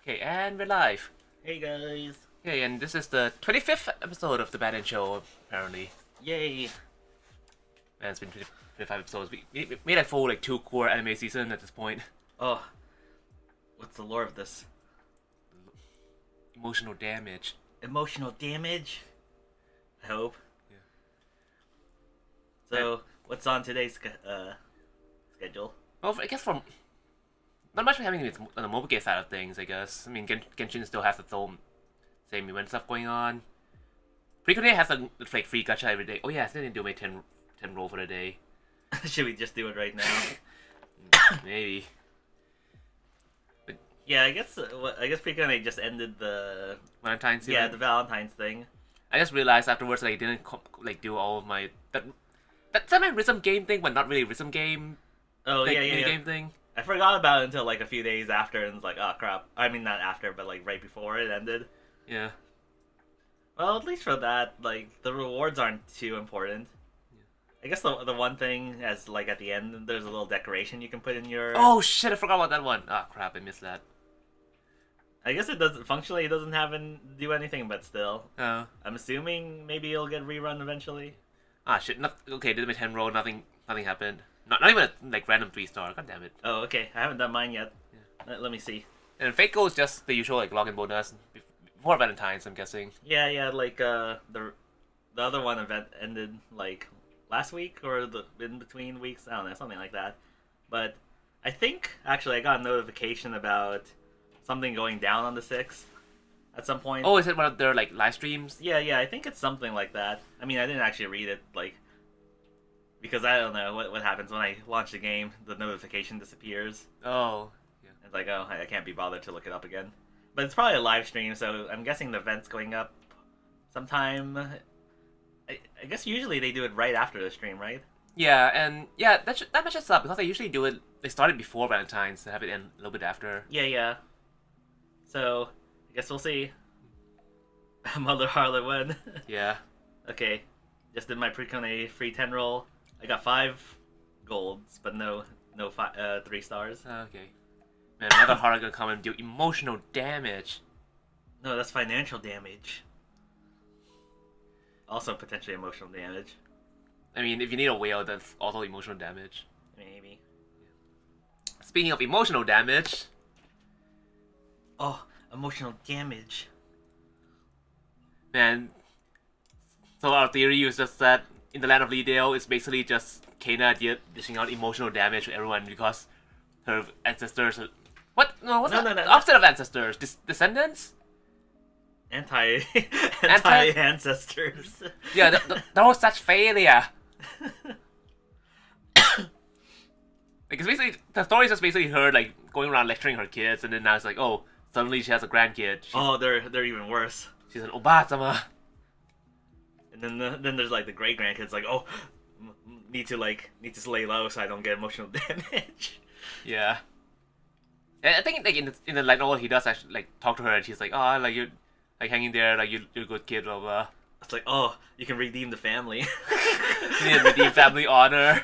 Okay, and we're live. Hey guys! Okay, and this is the 25th episode of the Bad and Show, apparently. Yay! Man, it's been 25 episodes. We made a full, two core anime season at this point. Oh, what's the lore of this? Emotional damage. Emotional damage? I hope. Yeah. So, what's on today's schedule? Well, I guess from... Not much happening on the Mobage side of things, I guess. I mean, Genshin still has its own same event stuff going on. Frequently has a free gacha every day. Oh yeah, I still didn't do my 10 roll for the day. Should we just do it right now? Maybe. Yeah, I guess Precon they just ended the Valentine's yeah, the Valentine's thing. I just realized afterwards that I didn't do all of my that's my rhythm game thing, but not really rhythm game. Oh yeah. Game thing. I forgot about it until a few days after, and it's like, oh crap. I mean, not after, but right before it ended. Yeah. Well, at least for that, the rewards aren't too important. Yeah. I guess the one thing as at the end, there's a little decoration you can put in your. Oh shit! I forgot about that one. Ah, crap! I missed that. I guess it doesn't functionally. It doesn't do anything, but still. Oh. I'm assuming maybe it'll get rerun eventually. Ah shit! Okay, did my 10 roll. Nothing happened. Not even a random 3-star. God damn it. Oh, okay. I haven't done mine yet. Yeah. Let me see. And Fate Go is just the usual login bonus before Valentine's, I'm guessing. Yeah. The other one event ended last week or the in between weeks. I don't know, something like that. But I think actually I got a notification about something going down on the 6th at some point. Oh, is it one of their live streams? Yeah. I think it's something like that. I mean, I didn't actually read it because I don't know what happens when I launch the game. The notification disappears. Oh, yeah. It's like, oh, I can't be bothered to look it up again. But it's probably a live stream, so I'm guessing the event's going up sometime. I guess usually they do it right after the stream, right? Yeah, and yeah, that matches up because they usually do it. They started before Valentine's to have it end a little bit after. Yeah. So I guess we'll see. Mother Harlot win. Yeah. Okay, just did my pre-con free 10 roll. I got 5 golds, but no 3 stars. Okay. Man, Mother Harlot gonna come and do emotional damage. No, that's financial damage. Also potentially emotional damage. I mean, if you need a whale, that's also emotional damage. Maybe. Speaking of emotional damage... Oh, emotional damage. Man, so our theory is just that in the land of Lidale, it's basically just Kana dishing out emotional damage to everyone because her ancestors... What? No, what's No. opposite of ancestors? Descendants? Anti-ancestors. Yeah, that was such failure. It's basically, the story is just basically her, going around lecturing her kids, and then now it's like, oh, suddenly she has a grandkid. Oh, they're even worse. She's an Obasama. And then there's the great grandkids oh, need to lay low so I don't get emotional damage. Yeah. And I think in the light novel he does actually talk to her and she's like, oh, you're hanging there, you're a good kid, blah blah. It's like, oh, you can redeem the family. You need to redeem family honor.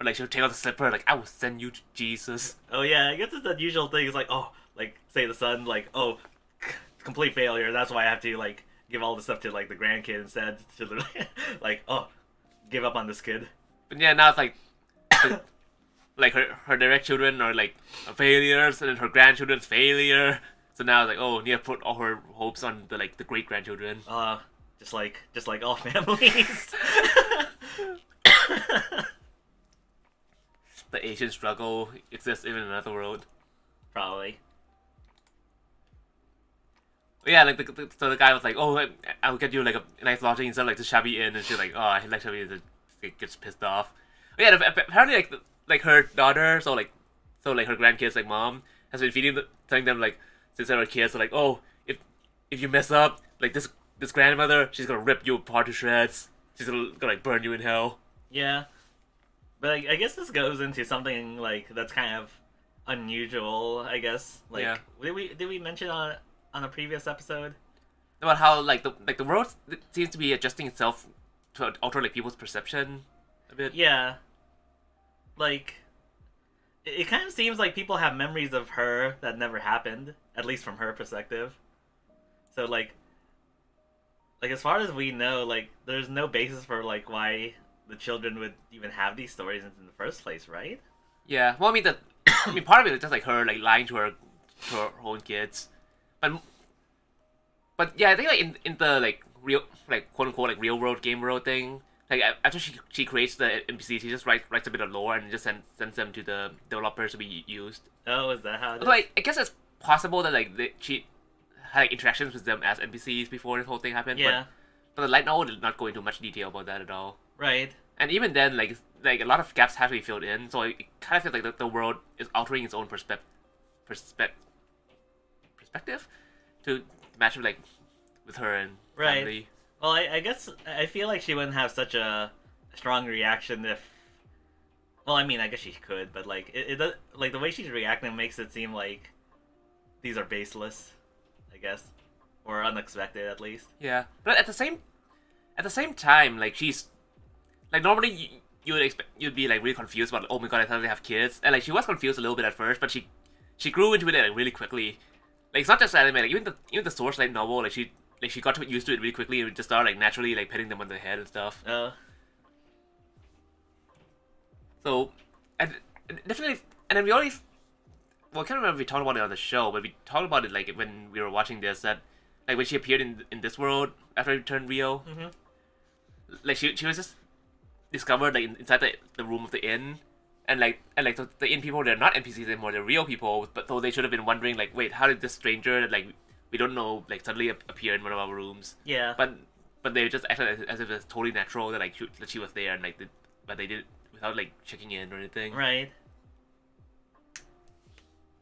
Or she'll take out the slipper, I will send you to Jesus. Oh yeah, I guess it's the usual thing. It's say the son, oh, complete failure. That's why I have to give all the stuff to the grandkid instead. To oh, give up on this kid. But yeah, now it's her direct children are failures, and then her grandchildren's failure. So now it's oh, need to put all her hopes on the great grandchildren. Just like all families. The Asian struggle exists even in another world. Probably. But yeah, so the guy was oh, I'll get you a nice lodging instead of the shabby inn, and she's oh, I like shabby inn, and gets pissed off. But yeah, apparently her daughter, so her grandkids, mom, has been telling them since they were kids, so oh, if you mess up, this grandmother, she's gonna rip you apart to shreds. She's gonna burn you in hell. Yeah. But I guess this goes into something that's kind of unusual, I guess. Yeah. Did we mention on a previous episode about how the world seems to be adjusting itself to alter people's perception a bit? Yeah. it kind of seems like people have memories of her that never happened, at least from her perspective. So like as far as we know, like there's no basis for like why the children would even have these stories in the first place, right? Yeah. Well, I mean that. I mean, part of it is just like her like lying to her own kids, but yeah, I think like in the like real like quote unquote like real world game world thing. Like after she creates the NPCs, she just writes a bit of lore and just sends them to the developers to be used. Oh, is that how it is? Although I guess it's possible that like she had like, interactions with them as NPCs before this whole thing happened. Yeah. But the light novel did not go into much detail about that at all. Right. And even then, like a lot of gaps have to be filled in, so it kind of feels like the world is altering its own perspective to match with her and Right. family. Well, I guess I feel like she wouldn't have such a strong reaction if. Well, I mean, I guess she could, but like it does, like the way she's reacting makes it seem like these are baseless, I guess, or unexpected at least. Yeah, but at the same time, like she's like normally you would expect you'd be like really confused about oh my god I thought they have kids, and like she was confused a little bit at first, but she grew into it like really quickly. Like it's not just anime, like even the source light novel, like she got used to it really quickly and just started like naturally like petting them on the head and stuff. So, and definitely, and then we always, well, I can't remember if we talked about it on the show, but we talked about it like when we were watching this that, like when she appeared in this world after she turned Rio, like she was just discovered like inside the room of the inn, and the inn people, they're not NPCs anymore, they're real people, but so they should have been wondering like, wait, how did this stranger that like we don't know like suddenly appear in one of our rooms? Yeah. But they just acted as if it's totally natural that like that she was there and like but they did it without like checking in or anything. Right.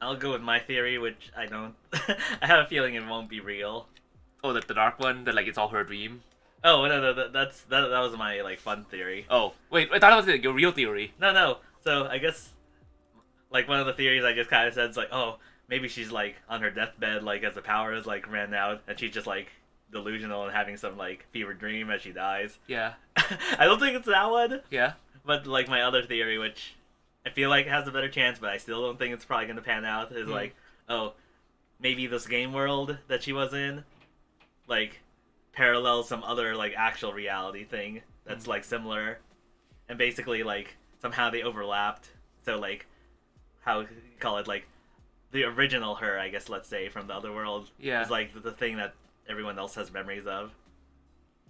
I'll go with my theory, which I don't. I have a feeling it won't be real. Oh, the dark one that like it's all her dream. Oh no, that was my like fun theory. Oh wait, I thought it was like, your real theory. No. So I guess like one of the theories I just kind of said is like, oh, maybe she's like on her deathbed, like as the powers like ran out, and she's just like delusional and having some like fever dream as she dies. Yeah. I don't think it's that one. Yeah. But like my other theory, which I feel like has a better chance, but I still don't think it's probably gonna pan out, is like, oh, maybe this game world that she was in, like, parallels some other like actual reality thing that's like similar, and basically like somehow they overlapped. So like, how you call it, like the original her, I guess, let's say from the other world, is like the thing that everyone else has memories of,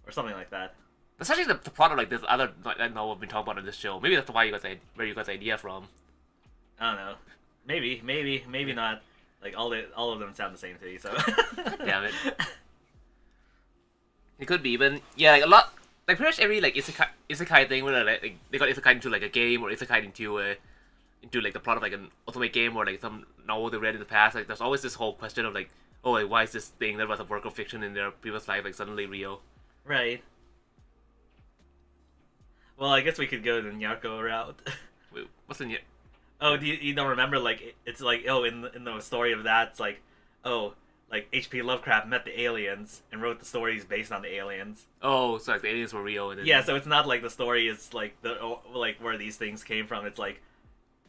or something like that. That's actually the plot of like this other novel we've been talking about on this show. Maybe that's why where you got the idea from. I don't know. Maybe not. Like all of them sound the same to me. So. Damn it. It could be, but yeah, like a lot, like pretty much every like isekai thing where like they got isekai into like a game or isekai into like the plot of like an ultimate game or like some novel they read in the past. Like there's always this whole question of like, oh, like why is this thing that was a work of fiction in their previous life like suddenly real? Right. Well, I guess we could go the Nyarko route. Wait, what's in it? Oh, you don't remember? Like it's like in the story of that, it's like, oh, like H.P. Lovecraft met the aliens and wrote the stories based on the aliens. Oh, so like the aliens were real. And then... Yeah, so it's not like the story is like like where these things came from. It's like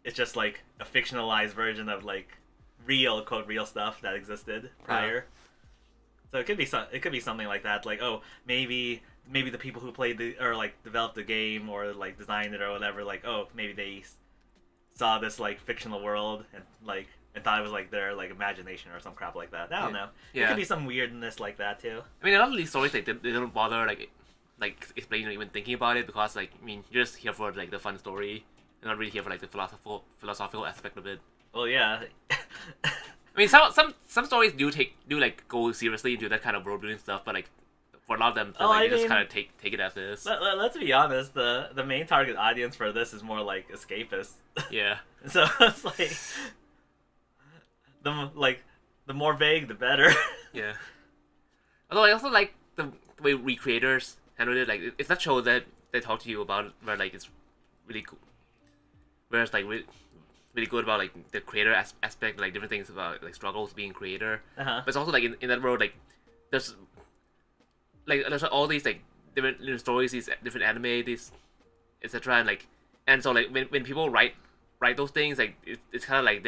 it's just like a fictionalized version of like real quote real stuff that existed prior. So it could be something like that. Like, oh, maybe the people who played or like developed the game or like designed it or whatever, like, oh, maybe they saw this like fictional world and thought it was like their like imagination or some crap like that. I don't know. It could be some weirdness like that too. I mean, a lot of these stories like they don't bother like explaining or even thinking about it because like I mean you're just here for like the fun story. You're not really here for like the philosophical aspect of it. Well, yeah. I mean, some stories do like go seriously into that kind of world building stuff, but like for a lot of them, they just kind of take it as is. Let's be honest. The main target audience for this is more like escapists. Yeah. So it's like the more vague, the better. Yeah. Although I also like the way recreators handle it. Like it's that show that they talk to you about where like it's really cool. Where it's like really good about like the creator aspect, like different things about like struggles being creator. But it's also like in that world, like there's all these like different stories, these different anime, these etc. And so like when people write write those things, like it's kind of like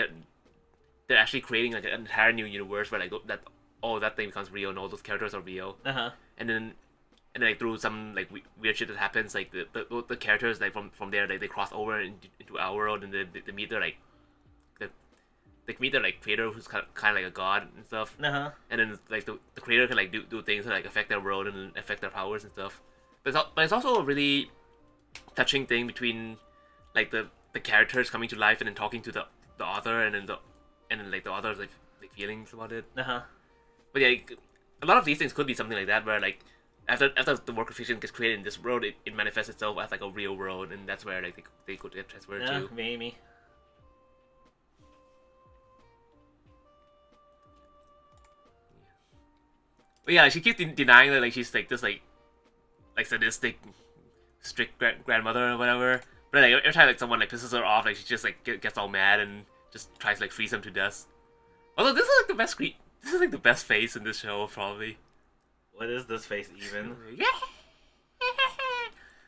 they're actually creating like an entire new universe where like that all that thing becomes real and all those characters are real. And then like through some like weird shit that happens, like the characters like from there like they cross over into our world and they meet their like they meet their like creator who's kind of like a god and stuff. And then like the creator can like do things to like affect their world and affect their powers and stuff. But it's also a really touching thing between like the characters coming to life and then talking to the author and then like the author's like feelings about it. But yeah, a lot of these things could be something like that where like after the work of fiction gets created in this world, it manifests itself as like a real world, and that's where like they could get transferred to. Maybe. But yeah, she keeps denying that like she's like this like sadistic, strict grandmother or whatever. But like every time like someone like pisses her off, like she just like gets all mad and just tries to like freeze them to death. Although this is like the best this is like the best face in this show probably. What is this face even? Yeah.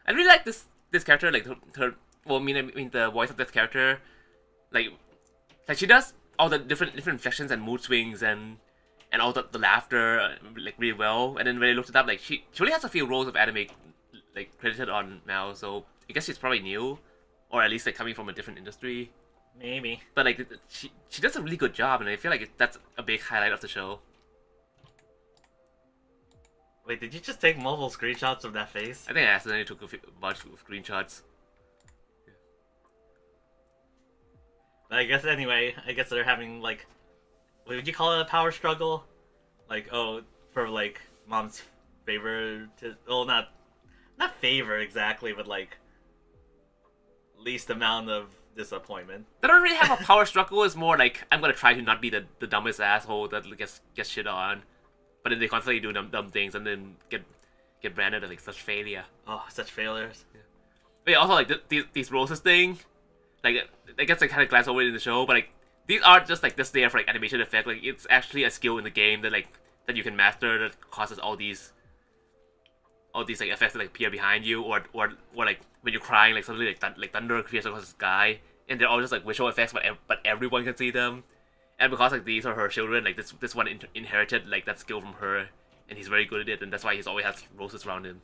I really like this character, like her. Well, I mean the voice of this character, like she does all the different inflections and mood swings and all the laughter like really well. And then when I looked it up, like she only has a few roles of anime like credited on now, so I guess she's probably new, or at least like coming from a different industry. Maybe. But like she does a really good job, and I feel like that's a big highlight of the show. Wait, did you just take multiple screenshots of that face? I think I accidentally took a bunch of screenshots. I guess anyway, I guess they're having like, what would you call it, a power struggle? Like, oh, for like mom's favor to, well, not favor exactly, but like least amount of disappointment. They don't really have a power struggle. It's more like I'm gonna try to not be the dumbest asshole that gets shit on, but then they constantly do dumb things and then get branded as like such failure. Oh, such failures. Yeah. But yeah, also like these roses thing, like I guess I kind of glance over it in the show, but like these aren't just like this there for like animation effect. Like it's actually a skill in the game that you can master that causes all these like effects that like appear behind you, or like when you're crying, like suddenly like thunder appears across the sky, and they're all just like visual effects, but everyone can see them. And because like these are her children, like this one inherited like that skill from her, and he's very good at it, and that's why he's always has roses around him.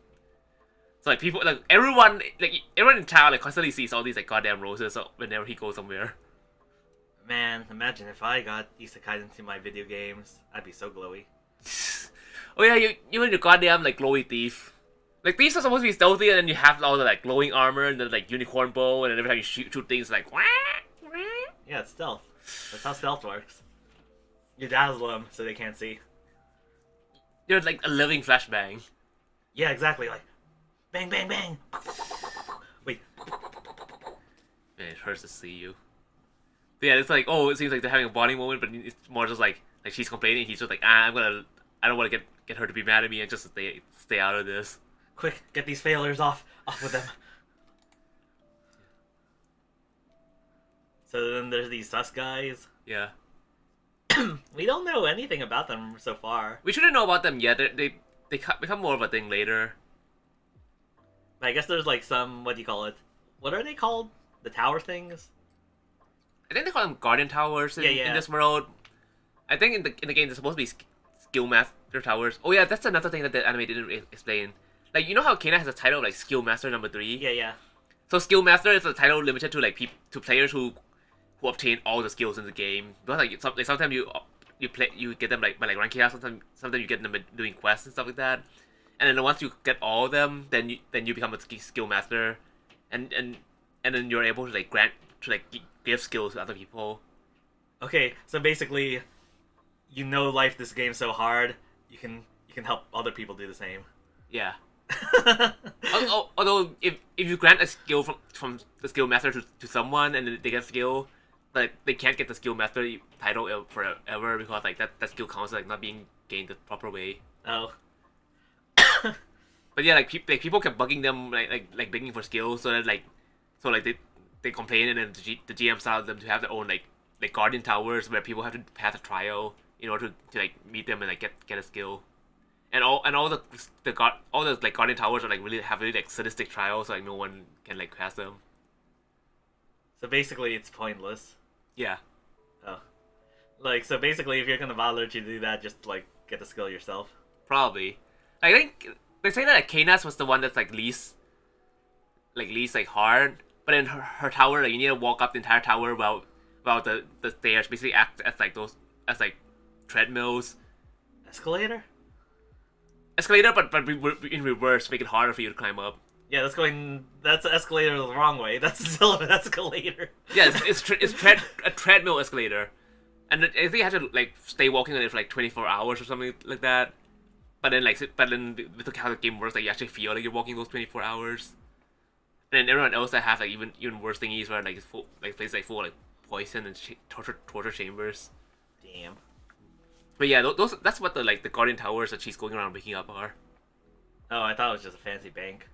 So like people, like everyone in town like constantly sees all these like goddamn roses whenever he goes somewhere. Man, imagine if I got isekai into my video games. I'd be so glowy. Oh yeah, you and your goddamn like glowy thief. Like thieves are supposed to be stealthy, and then you have all the like glowing armor and the like unicorn bow, and then every time you shoot things like wah, wah. Yeah, it's stealth. That's how stealth works. You dazzle them so they can't see. You're like a living flashbang. Yeah, exactly. Like, bang, bang, bang. Wait. Man, it hurts to see you. But yeah, it's like, oh, it seems like they're having a bonding moment, but it's more just like she's complaining. He's just like, I don't want to get her to be mad at me and just stay out of this. Quick, get these failures off with them. So then there's these sus guys. Yeah. We don't know anything about them so far. We shouldn't know about them yet. They become more of a thing later. I guess there's like some, what do you call it? What are they called? The tower things? I think they call them guardian towers in this world. I think in the game they're supposed to be skill master towers. Oh yeah, that's another thing that the anime didn't explain. Like, you know how Kena has a title like skill master number 3? Yeah. So skill master is a title limited to like to players who obtain all the skills in the game. Because like sometimes you get them like by like ranking out. Sometimes you get them by doing quests and stuff like that. And then once you get all of them, then you become a skill master, and then you're able to like give skills to other people. Okay, so basically, life this game so hard, you can help other people do the same. Yeah. Although if you grant a skill from the skill master to someone and they get skill, like they can't get the skill master title forever because like that skill counts as like not being gained the proper way. Oh. But yeah, like people kept bugging them like begging for skills, so they complain, and then the GM allowed them to have their own like guardian towers where people have to pass a trial in order to like meet them and like get a skill. And all the like guardian towers are like really like sadistic trials, so like no one can like pass them. So basically, it's pointless. Yeah. Oh, like so basically, if you're gonna bother to do that, just like get the skill yourself. Probably. I think they say that Kanas was the one that's least hard. But in her tower, like you need to walk up the entire tower while the stairs basically act as like those as like treadmills. Escalator? Escalator, but in reverse, make it harder for you to climb up. Yeah, that's an escalator the wrong way. That's still an escalator. Yeah, it's a treadmill escalator, and I think you have to like stay walking on it for like 24 hours or something like that. But then with how the game works, like you actually feel like you're walking those 24 hours. And then everyone else that have like even worse thingies where like it's full like places like full like poison and torture chambers. Damn. But yeah, that's what the guardian towers that she's going around picking up are. Oh, I thought it was just a fancy bank.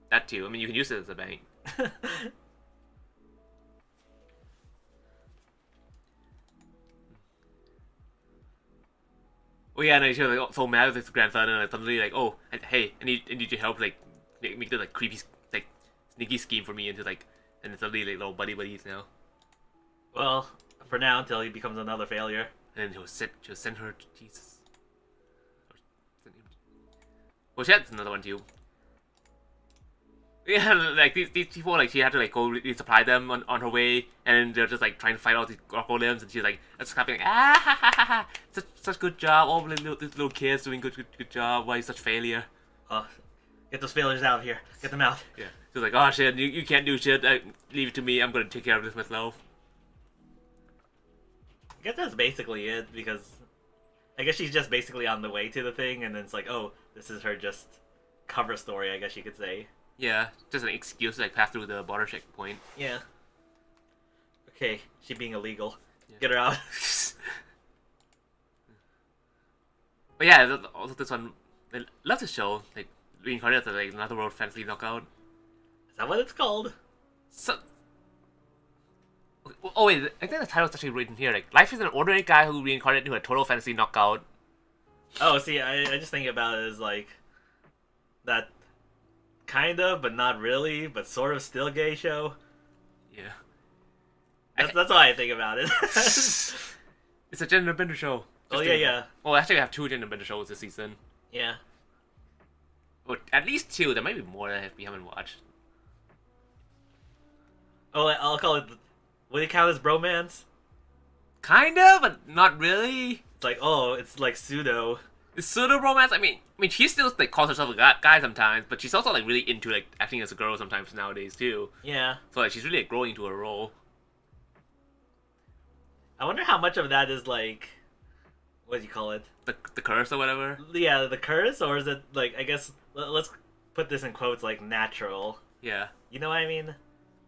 That too. I mean, you can use it as a bank. Oh yeah, and she's like so mad with his grandson, and like, suddenly like, oh, hey, I need your help, like make the like creepy like sneaky scheme for me into like, and it's suddenly like little buddies now. Well, for now until he becomes another failure. And then she'll send her to Jesus. Well, she had another one too. Yeah, like these people, like she had to like go resupply them on her way, and they're just like trying to fight all these golems, and she's like just clapping, like, ah ha ha ha ha, such good job, all these little kids doing good job. Why such failure? Oh, get those failures out of here. Get them out. Yeah, she's like, oh shit, you can't do shit. Leave it to me. I'm gonna take care of this myself. I guess that's basically it, because I guess she's just basically on the way to the thing, and then it's like, oh, this is her just cover story, I guess you could say. Yeah, just an excuse to like pass through the border checkpoint. Yeah. Okay, she being illegal. Yeah. Get her out. But yeah, also this one, I love this show. Like reincarnated as like another world fantasy knockout. Is that what it's called? So. Oh wait, I think the title's actually written here. Like, life is an ordinary guy who reincarnated into a total fantasy knockout. Oh, see, I just think about it as like that kind of, but not really, but sort of still gay show. Yeah. That's why I think about it. It's a gender bender show. Oh yeah. Well, actually, we have 2 gender bender shows this season. Yeah. Or at least 2. There might be more that we haven't watched. Oh, I'll call it. Would it count as bromance? Kind of, but not really. It's like, oh, it's like pseudo. It's pseudo romance. I mean, she still like calls herself a guy sometimes, but she's also like really into like acting as a girl sometimes nowadays too. Yeah. So like she's really like, growing into her role. I wonder how much of that is like, what do you call it? The curse or whatever. Yeah, the curse, or is it like, I guess let's put this in quotes, like natural. Yeah. You know what I mean?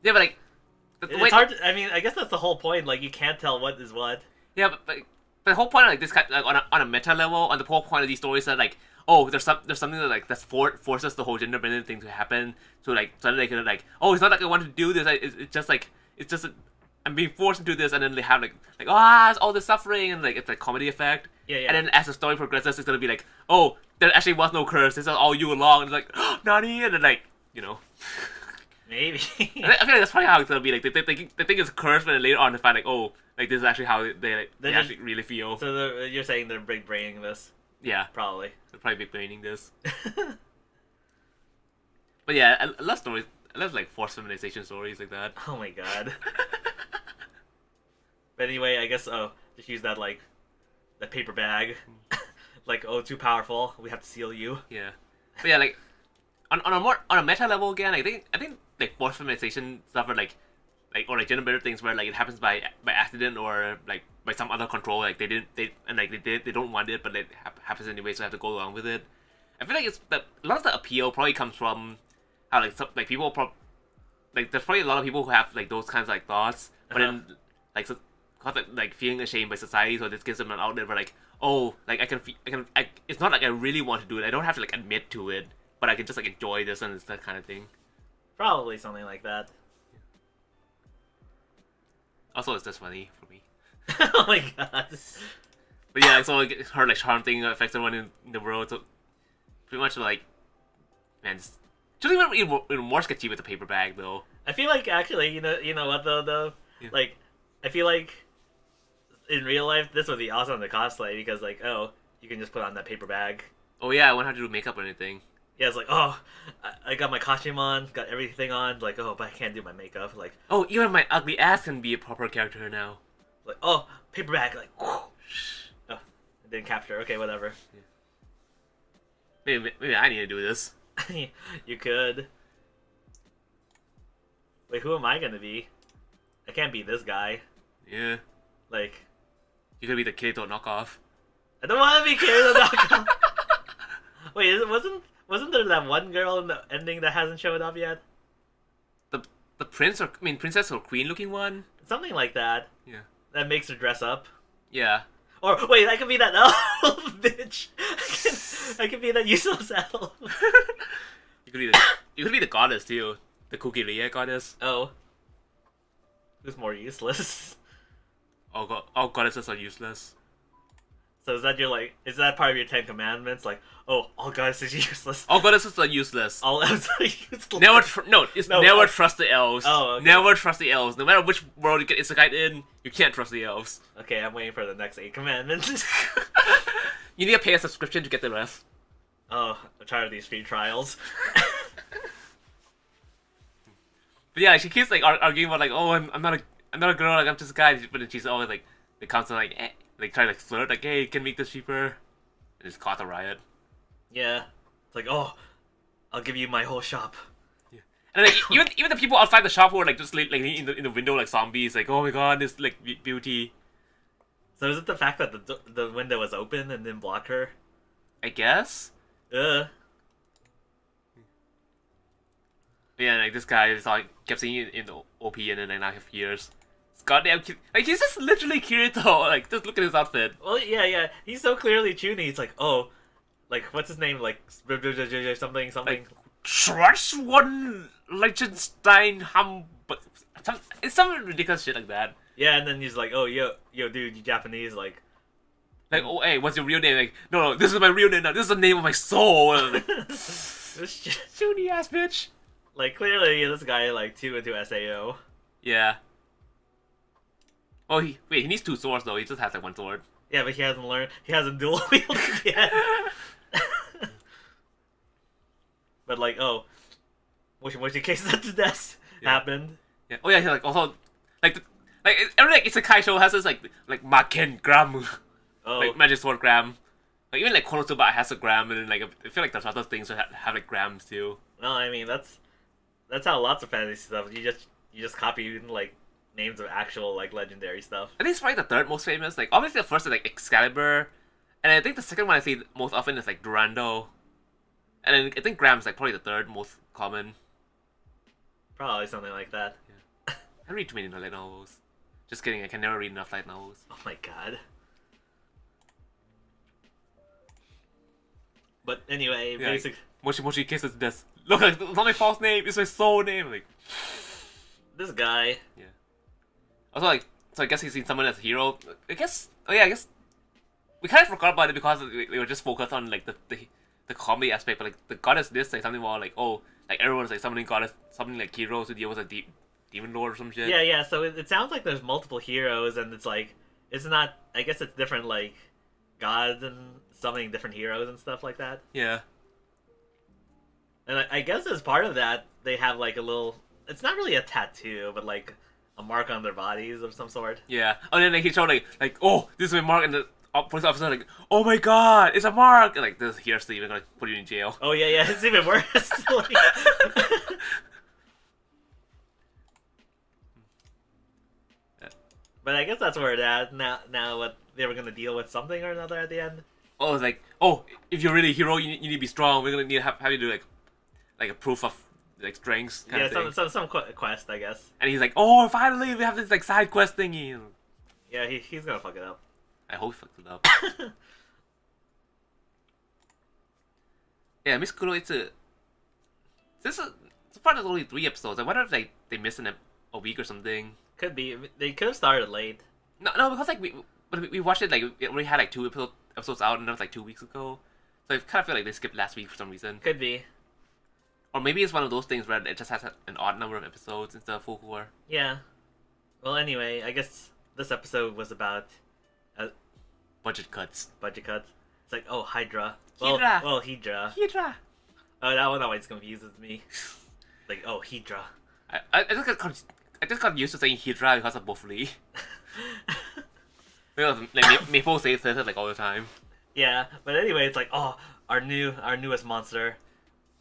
Yeah, but like. It's hard to, I mean, I guess that's the whole point. Like, you can't tell what is what. Yeah, but the whole point of like this kind, like on a meta level, on the whole point of these stories that like, oh, there's something that like forces the whole gender bending thing to happen. So like suddenly they can like, oh, it's not like I want to do this. It's just like I'm being forced to do this, and then they have like it's all this suffering, and like it's like comedy effect. Yeah. And then as the story progresses, it's gonna be like, oh, there actually was no curse. This is all you along. And it's like, oh, Nani, and then like, you know. Maybe. I feel like that's probably how it's gonna be. Like they think it's cursed, but then later on they find like, oh, like this is actually how they actually really feel. So you're saying they're big braining this? Yeah, probably. They're probably big braining this. But yeah, I love stories. I love like forced feminization stories like that. Oh my god. But anyway, I guess just use that like that paper bag. Like, oh, too powerful. We have to seal you. Yeah. But yeah, like on a meta level again, I think like forced feminization stuff or like gender bender things where like it happens by accident or like by some other control, like they don't want it, but it happens anyway, so they have to go along with it. I feel like it's that a lot of the appeal probably comes from how like people like there's probably a lot of people who have like those kinds of like thoughts, but then like so, cause like feeling ashamed by society, so this gives them an outlet where like, oh, like I can it's not like I really want to do it. I don't have to like admit to it, but I can just like enjoy this, and it's that kind of thing. Probably something like that. Also, it's just funny for me. Oh my god. But yeah, so like, her like charm thing affects everyone in the world. So pretty much like, man, she's even more sketchy with the paper bag though. I feel like actually, you know what though, Yeah. like, I feel like in real life this would be awesome in the cosplay because like, oh, you can just put on that paper bag. Oh yeah, I won't have to do makeup or anything. Yeah, it's like, oh, I got my costume on, got everything on, like, oh, but I can't do my makeup. Oh, even my ugly ass can be a proper character now. Like, oh, paper bag, like, whew. Oh, it didn't capture. Okay, whatever. Maybe I need to do this. You could. Wait, who am I gonna be? I can't be this guy. Yeah. Like, You could be the Kirito knockoff. I don't want to be Kirito Knockoff. Wait, wasn't there that one girl in the ending that hasn't showed up yet? The princess or queen looking one? Something like that. Yeah. That makes her dress up. Yeah. Or wait, I could be that elf, bitch. I could be that useless elf. You could be the goddess too. The Kukiria goddess. Oh, who's more useless? All goddesses are useless. So is that is that part of your 10 Commandments? Like, oh, all goddesses are useless. All goddesses are useless. All elves are useless. Never trust the elves. Oh, okay. Never trust the elves. No matter which world you get isekai in, you can't trust the elves. Okay, I'm waiting for the next 8 Commandments. You need to pay a subscription to get the rest. Oh, I'm tired of these free trials. But yeah, she keeps like arguing about like, oh, I'm not a girl, like I'm just a guy. But then she's always like, the council like trying to like flirt, like, hey, can make this cheaper. And it's caught a riot. Yeah, it's like, oh, I'll give you my whole shop. Yeah. And like even the people outside the shop who are like just like in the window like zombies, like, oh my god, this like beauty. So is it the fact that the window was open and didn't block her? I guess. Yeah, like this guy is like kept seeing it in the OP and then like now have years. It's goddamn cute. Like he's just literally Kirito. Like just look at his outfit. Well, yeah. He's so clearly Chuny. He's like, oh, like what's his name? Like something. Like Trust One Liechtenstein but it's some ridiculous shit like that. Yeah, and then he's like, oh, yo, dude, you Japanese, like, oh, hey, what's your real name? Like, no, this is my real name now. This is the name of my soul. Like, Chuny ass bitch. Like, clearly this guy like too into SAO. Yeah. Oh, he needs 2 swords though. He just has like 1 sword. Yeah, but he hasn't dual wielded yet. But like, oh, which in case that to death happened. Yeah. Oh yeah, like also every like isekai show has this like Maken gram, like magic sword gram. Like even like Konosuba has a gram, and then like I feel like there's other things that have like grams too. No, I mean that's how lots of fantasy stuff. You just copy like names of actual like legendary stuff. I think it's probably the 3rd most famous. Like obviously the first is like Excalibur, and I think the second one I see most often is like Durando, and then I think Gram's like probably the 3rd most common. Probably something like that. Yeah. I read too many light novels. Just kidding. I can never read enough light novels. Oh my god. But anyway, yeah, basic. Mochi kisses this. Look, like, it's not my false name. It's my soul name. Like this guy. Yeah. Also, like, so I guess he's seen someone as a hero. I guess. Oh yeah, I guess we kind of forgot about it because we were just focused on like the comedy aspect. But like the goddess this like something more like, oh, like everyone's like summoning goddess, something like heroes to deal with a demon lord or some shit. Yeah. So it sounds like there's multiple heroes, and it's like it's not. I guess it's different like gods and summoning different heroes and stuff like that. Yeah. And I guess as part of that, they have like a little. It's not really a tattoo, but like a mark on their bodies of some sort. Yeah. And then like he showed like oh, this is my mark, and the police officer like, oh my god, it's a mark. And like this here's Steve, we're gonna put you in jail. Oh yeah, it's even worse. But I guess that's where it at now. What they were gonna deal with something or another at the end. Oh, it's like oh, if you're really a hero, you need to be strong. We're gonna need to have you do like a proof of like strengths. Kind of thing. some quest, I guess. And he's like, oh, finally we have this like side quest thingy. Yeah, he's gonna fuck it up. I hope he fucked it up. Yeah, Miss Kuro, it's part of only 3 episodes. I wonder if like they missed a week or something. Could be. They could have started late. No, because like we watched it like we had like 2 episodes out, and that was like 2 weeks ago. So I kind of feel like they skipped last week for some reason. Could be. Or maybe it's one of those things where it just has an odd number of episodes instead of full 4. Yeah. Well, anyway, I guess this episode was about Budget cuts. budget cuts. It's like, oh, Hydra. Hydra. Well, Hydra. Hydra. Oh, that one always confuses me. Like, oh, Hydra. I just got used to saying Hydra because of Buff Lee. Because like Maple says it like all the time. Yeah, but anyway, it's like, oh, our newest monster.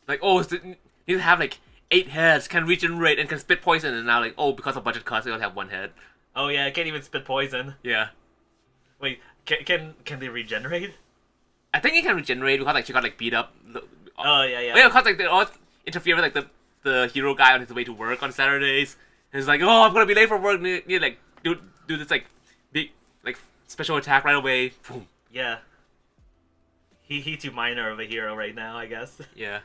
Like, oh, need to have like 8 heads, can regenerate and can spit poison, and now like, oh, because of budget cuts, they only have 1 head. Oh yeah, it can't even spit poison. Yeah. Wait, can they regenerate? I think he can regenerate because like she got like beat up. Oh yeah. Yeah, because like they all interfere with like the hero guy on his way to work on Saturdays. And he's like, oh, I'm gonna be late for work. Need like do this like big like special attack right away. Boom. Yeah. He too minor of a hero right now, I guess. Yeah.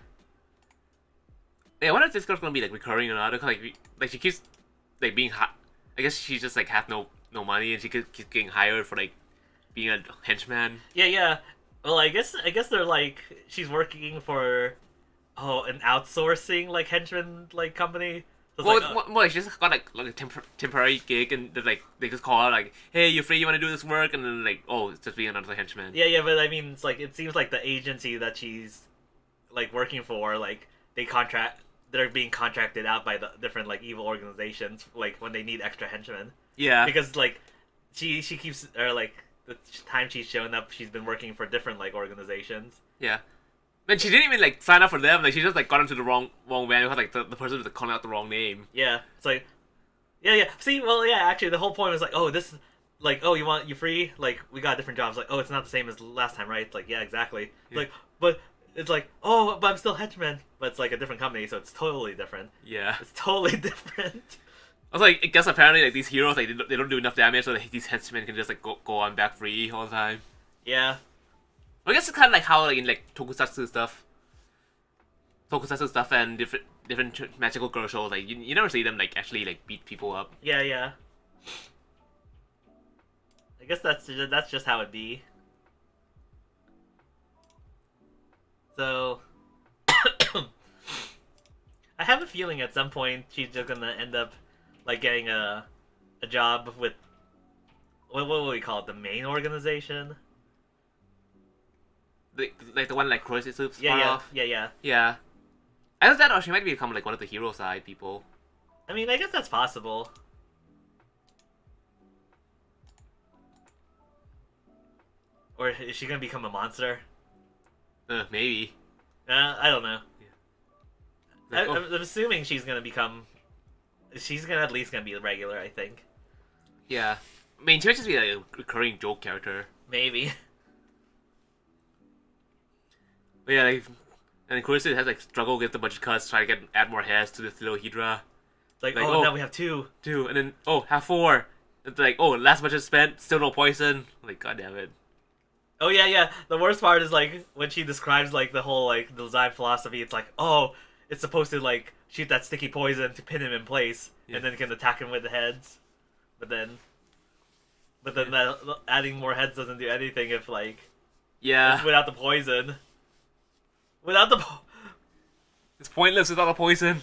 Yeah, I wonder if this girl's gonna be like recurring or not. Because like she keeps like being hot. I guess she just like has no money and she keeps getting hired for like being a henchman. Yeah. Well, I guess they're like she's working for an outsourcing like henchman like company. So Well, she just got like a temporary gig and they just call her like, hey, you're free, you want to do this work, and then like, oh, it's just being another henchman. Yeah, but I mean, it's like it seems like the agency that she's like working for, like they're being contracted out by the different like evil organizations, like when they need extra henchmen. Yeah. Because like she keeps like the time she's shown up, she's been working for different like organizations. Yeah. And she didn't even like sign up for them. Like she just like got into the wrong venue because like the person was like, calling out the wrong name. Yeah, it's like, yeah. See, well, yeah. Actually, the whole point was like, oh, this, like, oh, you free? Like, we got different jobs. Like, oh, it's not the same as last time, right? It's like, yeah, exactly. Yeah. Like, but it's like, oh, but I'm still henchman. But it's like a different company, so it's totally different. Yeah. It's totally different. I was like, I guess apparently like these heroes like they don't do enough damage, so like, these henchmen can just like go on back free all the time. Yeah. I guess it's kind of like how like in like tokusatsu stuff and different magical girl shows, like you never see them like actually like beat people up. Yeah. I guess that's just how it be. So, I have a feeling at some point she's just gonna end up like getting a job with what would we call it, the main organization? Like the one like Croix is part of. Yeah. Yeah. Either that or she might become like one of the hero side people. I mean, I guess that's possible. Or is she gonna become a monster? Maybe. I don't know. Yeah. Like, I'm assuming she's gonna at least gonna be a regular, I think. Yeah. I mean, she might just be like a recurring joke character. Maybe. But yeah, like, and Kurisa has like struggled with the budget cuts, trying to add more heads to this little Hydra. Like oh, now we have two, and then have 4. It's like last budget spent, still no poison. Like, god damn it. Oh yeah. The worst part is like when she describes like the whole like design philosophy. It's like, oh, it's supposed to like shoot that sticky poison to pin him in place, and then can attack him with the heads. But then that adding more heads doesn't do anything if like it's without the poison. It's pointless without the poison.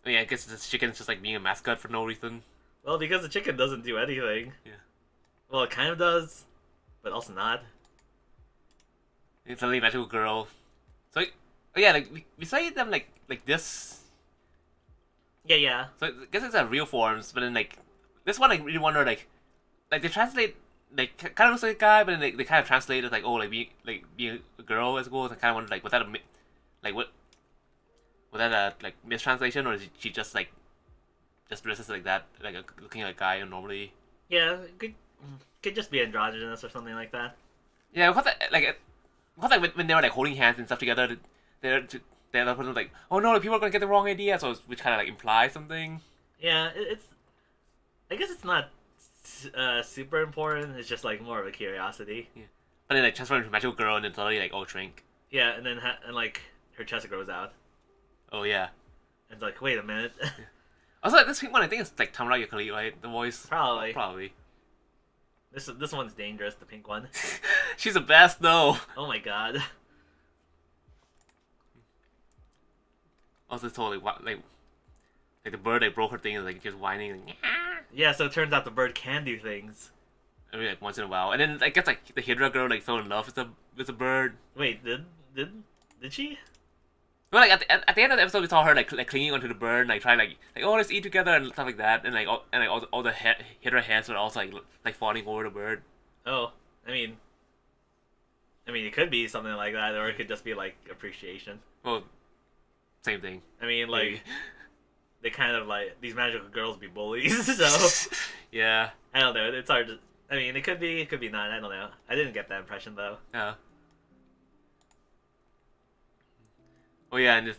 I mean, I guess this chicken's just like being a mascot for no reason. Well, because the chicken doesn't do anything. Yeah. Well, it kind of does, but also not. It's only a magical girl. So, like beside them like this. Yeah. So I guess it's a real forms, but then like this one, I really wonder like they translate. Like kind of looks like a guy, but then they kind of translate it like being a girl as well. I kind of wonder like was that a mistranslation, or is she just like just dresses like that, like looking like a guy normally? Yeah, could just be androgynous or something like that. Yeah, because when they were like holding hands and stuff together, the other person was like, oh no, like, people are gonna get the wrong idea, so which kind of like implies something. Yeah, I guess it's not super important. It's just like more of a curiosity. Yeah. But then like transform into a magical girl and then suddenly like shrink. Yeah, and then like her chest grows out. Oh yeah. And it's like, wait a minute. Also, like, this one I think it's like Tamara Yukari, right? The voice. Probably. This one's dangerous. The pink one. She's the best though. Oh my god. Also, totally like the bird like broke her thing and like just whining. Like, Yeah. So it turns out the bird can do things. I mean, like once in a while, and then I guess like the Hydra girl like fell in love with the bird. Wait, did she? Well, like at the end of the episode, we saw her like clinging onto the bird, like trying like oh let's eat together and stuff like that, and like all the Hydra heads are also like falling over the bird. Oh, I mean, it could be something like that, or it could just be like appreciation. Well, same thing. I mean, like Maybe. they kind of like these magical girls be bullies, so Yeah. I don't know. It's hard to. I mean, it could be not. I don't know. I didn't get that impression though. Yeah. Oh yeah, and this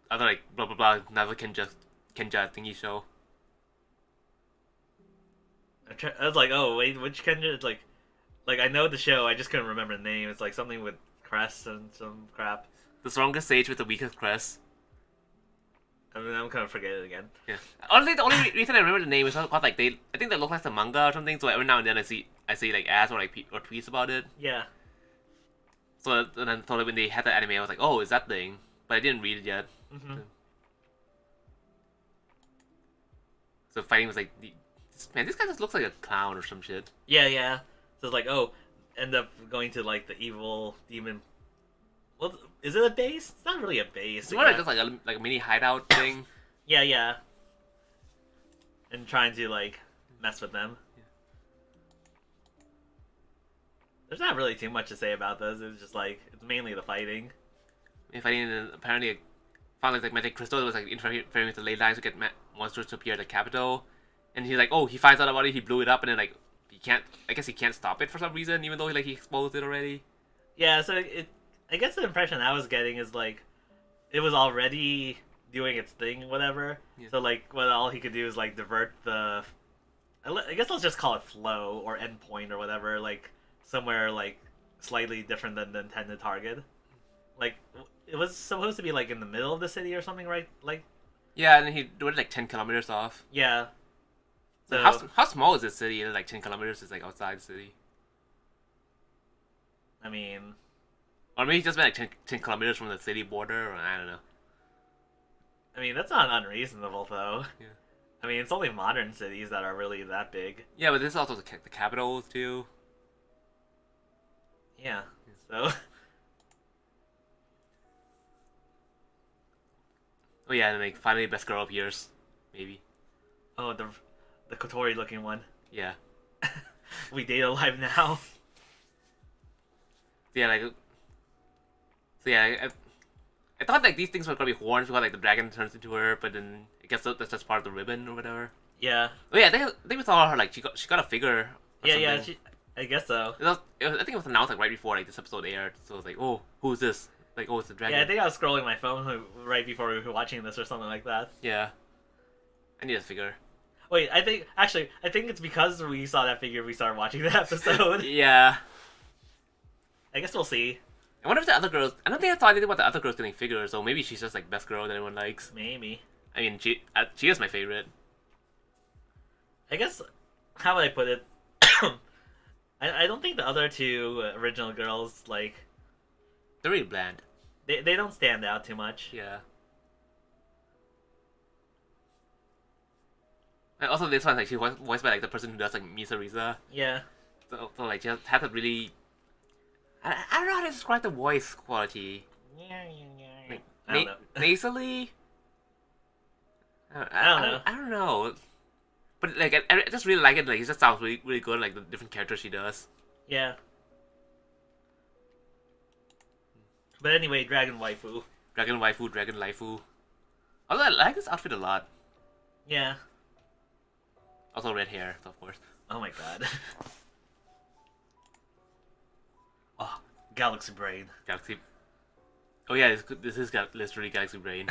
other like blah blah blah another Kenja thingy show. I was like, oh wait, which Kendra? It's like I know the show. I just couldn't remember the name. It's like something with crests and some crap. The strongest sage with the weakest crest. I mean, I'm kind of forgetting it again. Yeah. Honestly, the only reason I remember the name is because like I think they look like the manga or something. So every now and then I see like ads or like or tweets about it. Yeah. So and then so when they had the anime, I was like, oh, is that thing? But I didn't read it yet. Mm-hmm. So fighting was like, man, this guy just looks like a clown or some shit. Yeah. So it's like, oh, end up going to like the evil demon. Well, is it a base? It's not really a base. It's more like just like a mini hideout thing. Yeah. And trying to like mess with them. Yeah. There's not really too much to say about this. It's just like it's mainly the fighting. And fighting, and apparently like, found like magic crystal that was like interfering with the ley lines to get monsters to appear at the capital. And he's like, oh, he finds out about it, he blew it up, and then like he can't. I guess he can't stop it for some reason, even though he exposed it already. Yeah, so I guess the impression I was getting is like it was already doing its thing, whatever. Yeah. So like, what all he could do is like divert the. I guess let's just call it flow or endpoint or whatever, like somewhere like slightly different than the intended target. Like it was supposed to be like in the middle of the city or something, right? Like. Yeah, and then he do it like 10 kilometers off. Yeah. So how small is this city? Like 10 kilometers is like outside the city. I mean. Or maybe he just meant like 10 kilometers from the city border, or I don't know. I mean, that's not unreasonable, though. Yeah. I mean, it's only modern cities that are really that big. Yeah, but this is also the capital, too. Yeah, so... Oh yeah, and like finally best girl appears. Maybe. Oh, the Kotori-looking one. Yeah. We date alive now. Yeah, like... So yeah, I thought like these things were gonna be horns because like the dragon turns into her, but then I guess that's just part of the ribbon or whatever. Yeah. Oh yeah, I think we saw her like she got a figure. Or Yeah, something. I guess so. I think it was announced like right before like this episode aired, so it was like, oh, who's this? Like, oh, it's the dragon. Yeah, I think I was scrolling my phone right before we were watching this or something like that. Yeah. I need a figure. Wait, I think it's because we saw that figure we started watching the episode. Yeah. I guess we'll see. I wonder if the other girls... I don't think I thought anything about the other girls getting figures, so maybe she's just like best girl that everyone likes. Maybe. I mean, she is my favorite. I guess, how would I put it? I don't think the other two original girls, like... They're really bland. They don't stand out too much. Yeah. And also, this one, like, she's voiced by like the person who does like Misariza. Yeah. So like, she had to really. I don't know how to describe the voice quality. Like, I don't know. Nasally. I don't know. But like, I just really like it. Like, it just sounds really, really good. Like the different characters she does. Yeah. But anyway, Dragon Waifu. Dragon waifu, dragon laifu. Although I like this outfit a lot. Yeah. Also red hair, of course. Oh my god. Oh, Galaxy Brain. Galaxy. Oh yeah, this is literally Galaxy Brain.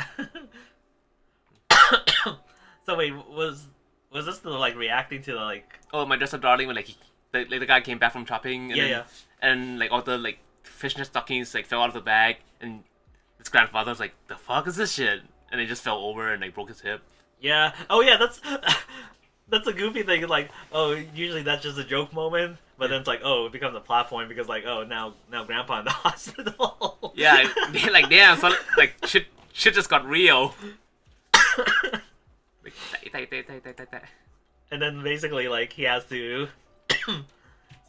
So wait, was this the like reacting to the like? Oh, my dress up darling when like the guy came back from shopping. And Yeah, then, yeah. And like all the like fishnet stockings like fell out of the bag, and his grandfather was like, "The fuck is this shit?" And it just fell over and like broke his hip. Yeah. Oh yeah, that's that's a goofy thing. Like, oh, usually that's just a joke moment, but then it's like, oh, it becomes a plot point because like, oh, now Grandpa in the hospital. Yeah, like damn, so like shit just got real. Like, And then basically like he has to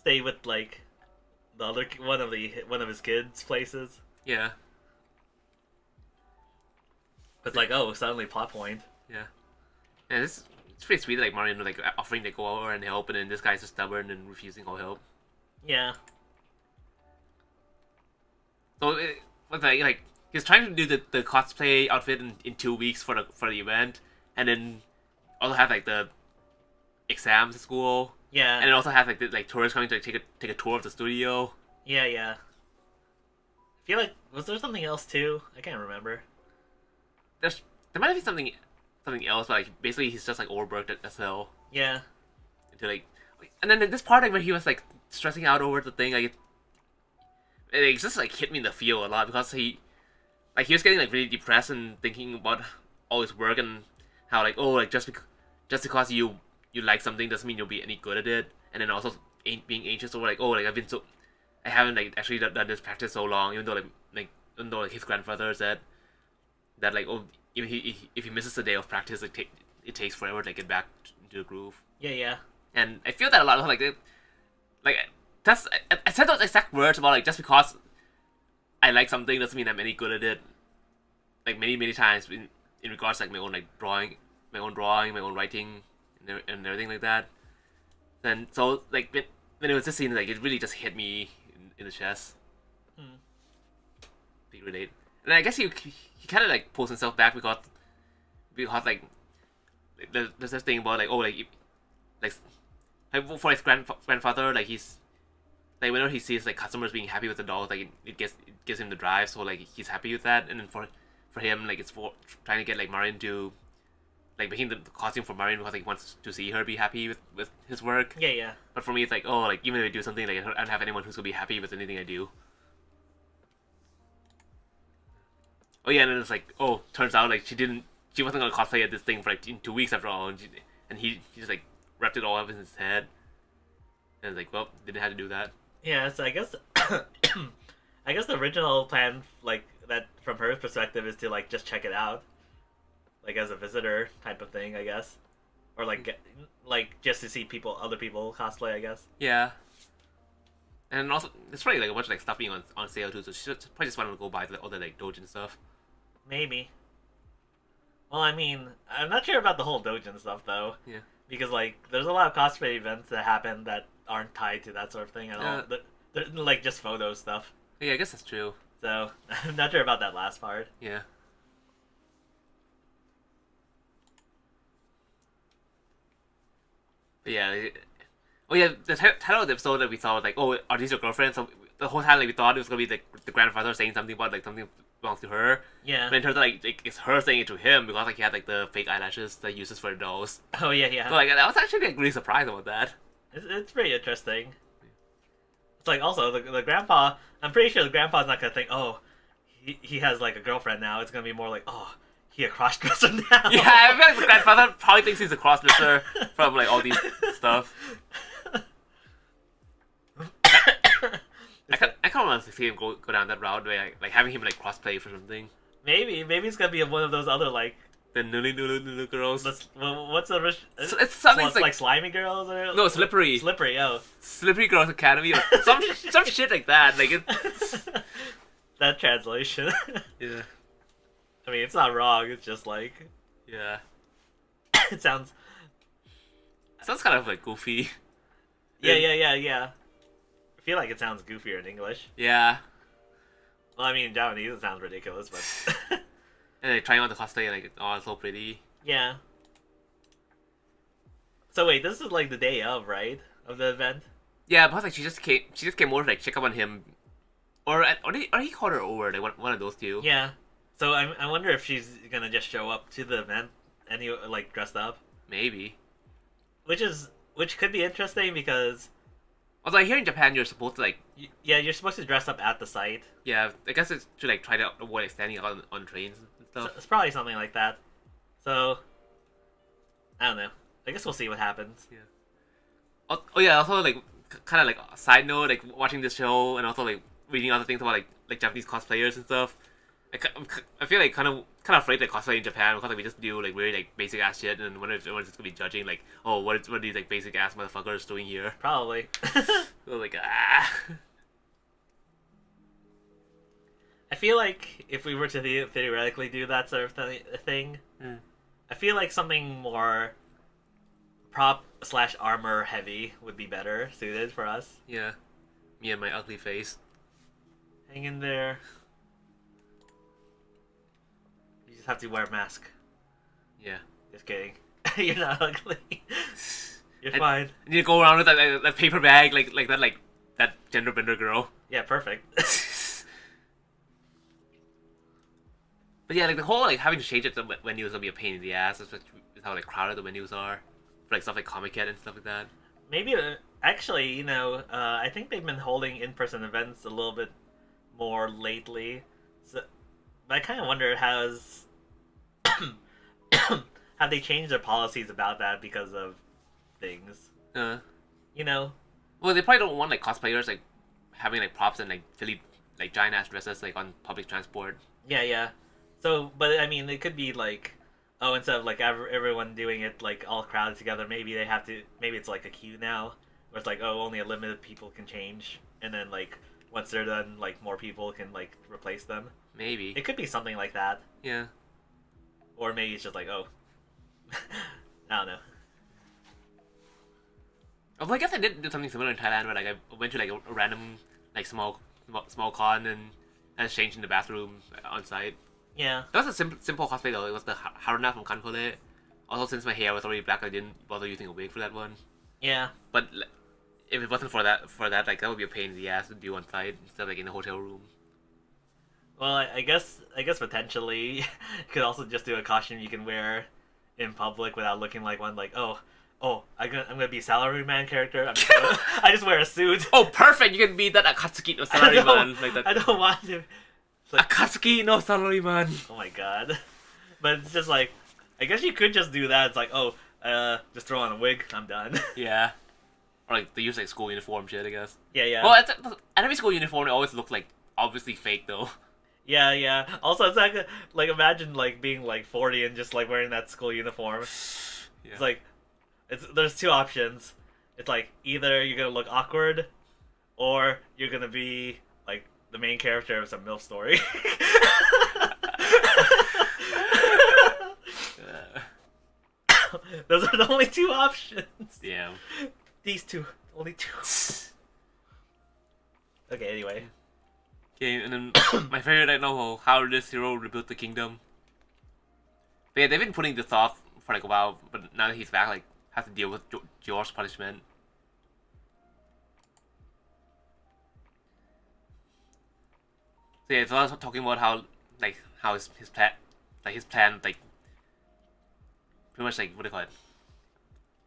stay with like the other one of his kids' places. yeah, It's like, oh, suddenly plot point. yeah. And it's pretty sweet, like Marion like offering to go over and help, and then this guy's just stubborn and refusing all help. Yeah. So what's like he's trying to do the cosplay outfit in 2 weeks for the event, and then also have like the exams at school, Yeah. and then also have like the tourists coming to like, take a tour of the studio. Yeah, yeah. I feel like was there something else too? I can't remember. There might be something else, but like basically he's just like overworked as hell. Yeah. To like, and then this part like where he was like stressing out over the thing, like it just like hit me in the feel a lot because he was getting like really depressed and thinking about all his work and how like, oh, like just because you like something doesn't mean you'll be any good at it, and then also being anxious over like, oh, like I haven't like actually done this practice so long, even though his grandfather said that like, oh, if he misses a day of practice, it takes forever to like, get back into the groove. Yeah, yeah. And I feel that a lot of like that's I said those exact words about like just because I like something doesn't mean I'm any good at it. Like many times in regards to, like my own like drawing, my own writing, and everything like that. And so like when it was this scene, like it really just hit me in the chest. Big relate. And I guess he kind of like pulls himself back because like there's this thing about like, oh, like for his grandfather, like he's like whenever he sees like customers being happy with the dolls, like it gives him the drive, so like he's happy with that. And then for him, like it's for trying to get like Marin to like making the costume for Marin because like, he wants to see her be happy with his work. Yeah, yeah. But for me, it's like, oh, like even if I do something, like I don't have anyone who's gonna be happy with anything I do. Oh yeah, and then it's like, oh, turns out like she wasn't gonna cosplay at this thing for like in 2 weeks after all, and he just like wrapped it all up in his head, and it's like, well, didn't have to do that. Yeah, so I guess I guess the original plan, like that from her perspective, is to like just check it out, like as a visitor type of thing, I guess, or like just to see other people cosplay, I guess. Yeah. And also, there's probably like a bunch of like stuff being on sale too, so she probably just wanted to go buy all the like Dojin stuff. Maybe. Well, I mean, I'm not sure about the whole Dojin stuff though. Yeah. Because like, there's a lot of cosplay events that happen that aren't tied to that sort of thing at all. They're like just photo stuff. Yeah, I guess that's true. So I'm not sure about that last part. Yeah. But yeah. Oh yeah, the title of the episode that we saw was like, oh, are these your girlfriends? So the whole time like we thought it was gonna be like the grandfather saying something about like something belongs to her. Yeah. But it turns out like it's her saying it to him because like he had like the fake eyelashes that he uses for the dolls. Oh yeah, yeah. So like I was actually like really surprised about that. It's pretty interesting. It's like also the grandpa. I'm pretty sure the grandpa's not gonna think, oh, he has like a girlfriend now. It's gonna be more like, oh, he a crossdresser now. Yeah, I feel like the grandfather probably thinks he's a crossdresser from like all these stuff. I can't want to see him go down that route where like having him like crossplay for something. Maybe it's gonna be one of those other like the nulu girls. What's the it's something like slimy girls or no slippery Slippery Girls Academy or some shit like that. Like it's that translation. Yeah. I mean, it's not wrong. It's just like yeah. It sounds kind of like goofy. Yeah. I feel like it sounds goofier in English. Yeah. Well, I mean, in Japanese it sounds ridiculous, but and like trying on the cosplay, like, oh, it's so pretty. Yeah. So wait, this is like the day of, right? Of the event? Yeah, but like she just came over to like check up on him, or he called her over, like one of those two. Yeah. So I wonder if she's gonna just show up to the event and like dressed up. Maybe. Which could be interesting because. Although I hear in Japan you're supposed to like. Yeah, you're supposed to dress up at the site. Yeah, I guess it's to like try to avoid like, standing on trains and stuff. So it's probably something like that. So I don't know. I guess we'll see what happens. Yeah. Oh yeah. Also like kind of like a side note, like watching this show and also like reading other things about like Japanese cosplayers and stuff. I feel like kind of afraid like cosplay in Japan because like we just do like really like basic ass shit and when everyone's just gonna be judging like, oh, what are these like basic ass motherfuckers doing here? Probably. So like I feel like if we were to theoretically do that sort of thing, I feel like something more prop/armor heavy would be better suited for us. Yeah, me and my ugly face. Hang in there. You just have to wear a mask. Yeah. Just kidding. You're not ugly. You're fine. You need to go around with that paper bag like that gender bender girl. Yeah, perfect. But yeah, like the whole like having to change it to menus is gonna be a pain in the ass, especially with how like crowded the menus are for like stuff like Comic Con and stuff like that. Maybe actually, you know, I think they've been holding in-person events a little bit more lately. So, but I kind of wonder have they changed their policies about that because of things? You know. Well, they probably don't want like cosplayers like having like props and like Philly like giant ass dresses like on public transport. Yeah. So, but I mean, it could be like, oh, instead of like everyone doing it like all crowded together, maybe they have to. Maybe it's like a queue now, where it's like, oh, only a limited people can change, and then like once they're done, like more people can like replace them. Maybe It could be something like that, yeah. or maybe it's just like, oh, I don't know. Well, I guess I did do something similar in Thailand where like I went to like a random like small con and I was changed in the bathroom on site. Yeah. That was a simple cosplay though. It was the Haruna from Kankole. Also, since my hair was already black, I didn't bother using a wig for that one. Yeah. But if it wasn't for that, like that would be a pain in the ass to do on site instead of like in a hotel room. Well, I guess potentially you could also just do a costume you can wear in public without looking like one. Like, oh, I'm gonna be a salaryman character. I just wear a suit. Oh, perfect! You can be that Akatsuki no salaryman like that. I don't want to. Like, Akatsuki no salaryman. Oh my god! But it's just like, I guess you could just do that. It's like, oh, just throw on a wig. I'm done. Yeah. Or like they use like school uniform shit, I guess. Yeah. Well, enemy school uniform they always look like obviously fake though. Yeah. Also, it's like imagine like being like 40 and just like wearing that school uniform. Yeah. It's like, there's two options. It's like either you're gonna look awkward, or you're gonna be like the main character of some MILF story. Those are the only two options. Yeah. These two, only two. Okay. Anyway. Okay, and then my favorite right now, how this hero rebuilt the kingdom. But yeah, they've been putting this off for like a while, but now that he's back, like, has to deal with George's punishment. So yeah, it's also talking about how his plan, like pretty much like what do you call it,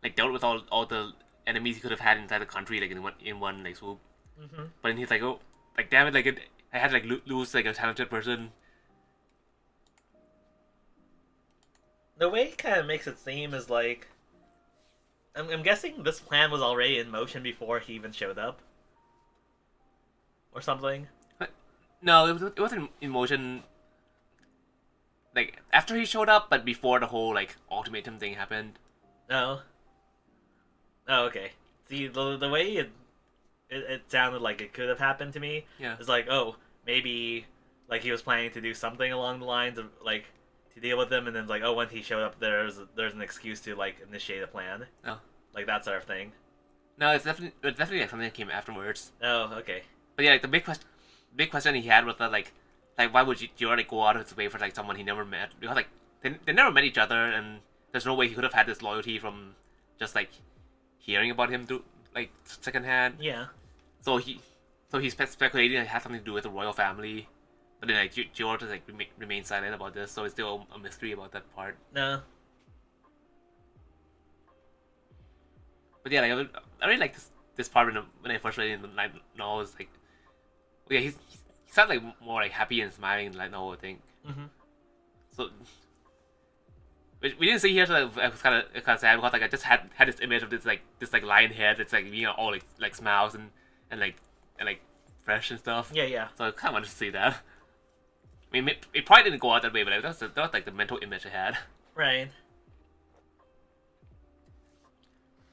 like dealt with all the enemies he could have had inside the country like in one like swoop. Mm-hmm. But then he's like, oh, like damn it, like I had to like lose like a talented person. The way it kind of makes it seem is like, I'm guessing this plan was already in motion before he even showed up, or something. No, it wasn't in motion. Like after he showed up, but before the whole like ultimatum thing happened. Oh, okay. See, the way it sounded like it could have happened to me. Yeah. It's like, oh, maybe like he was planning to do something along the lines of like to deal with them, and then like, oh, when he showed up, there's an excuse to like initiate a plan. Oh. Like that sort of thing. No, it's definitely like something that came afterwards. Oh, okay. But yeah, like the big question he had was that like why would you like go out of his way for like someone he never met? Because like they never met each other, and there's no way he could have had this loyalty from just like hearing about him through like secondhand. Yeah. So he's speculating it has something to do with the royal family, but then like George has like remained silent about this, so it's still a mystery about that part. No. But yeah, like I really like this part when I first read it in the light novel. It's like, yeah, he sounds like more like happy and smiling in the light novel, I think. Mm-hmm. So we didn't see here, so I was kind of sad because like I just had this image of this like lion head that's like being all like smiles and like and like fresh and stuff. Yeah, yeah. So I kind of wanted to see that. I mean, it probably didn't go out that way, but that was like the mental image I had. Right.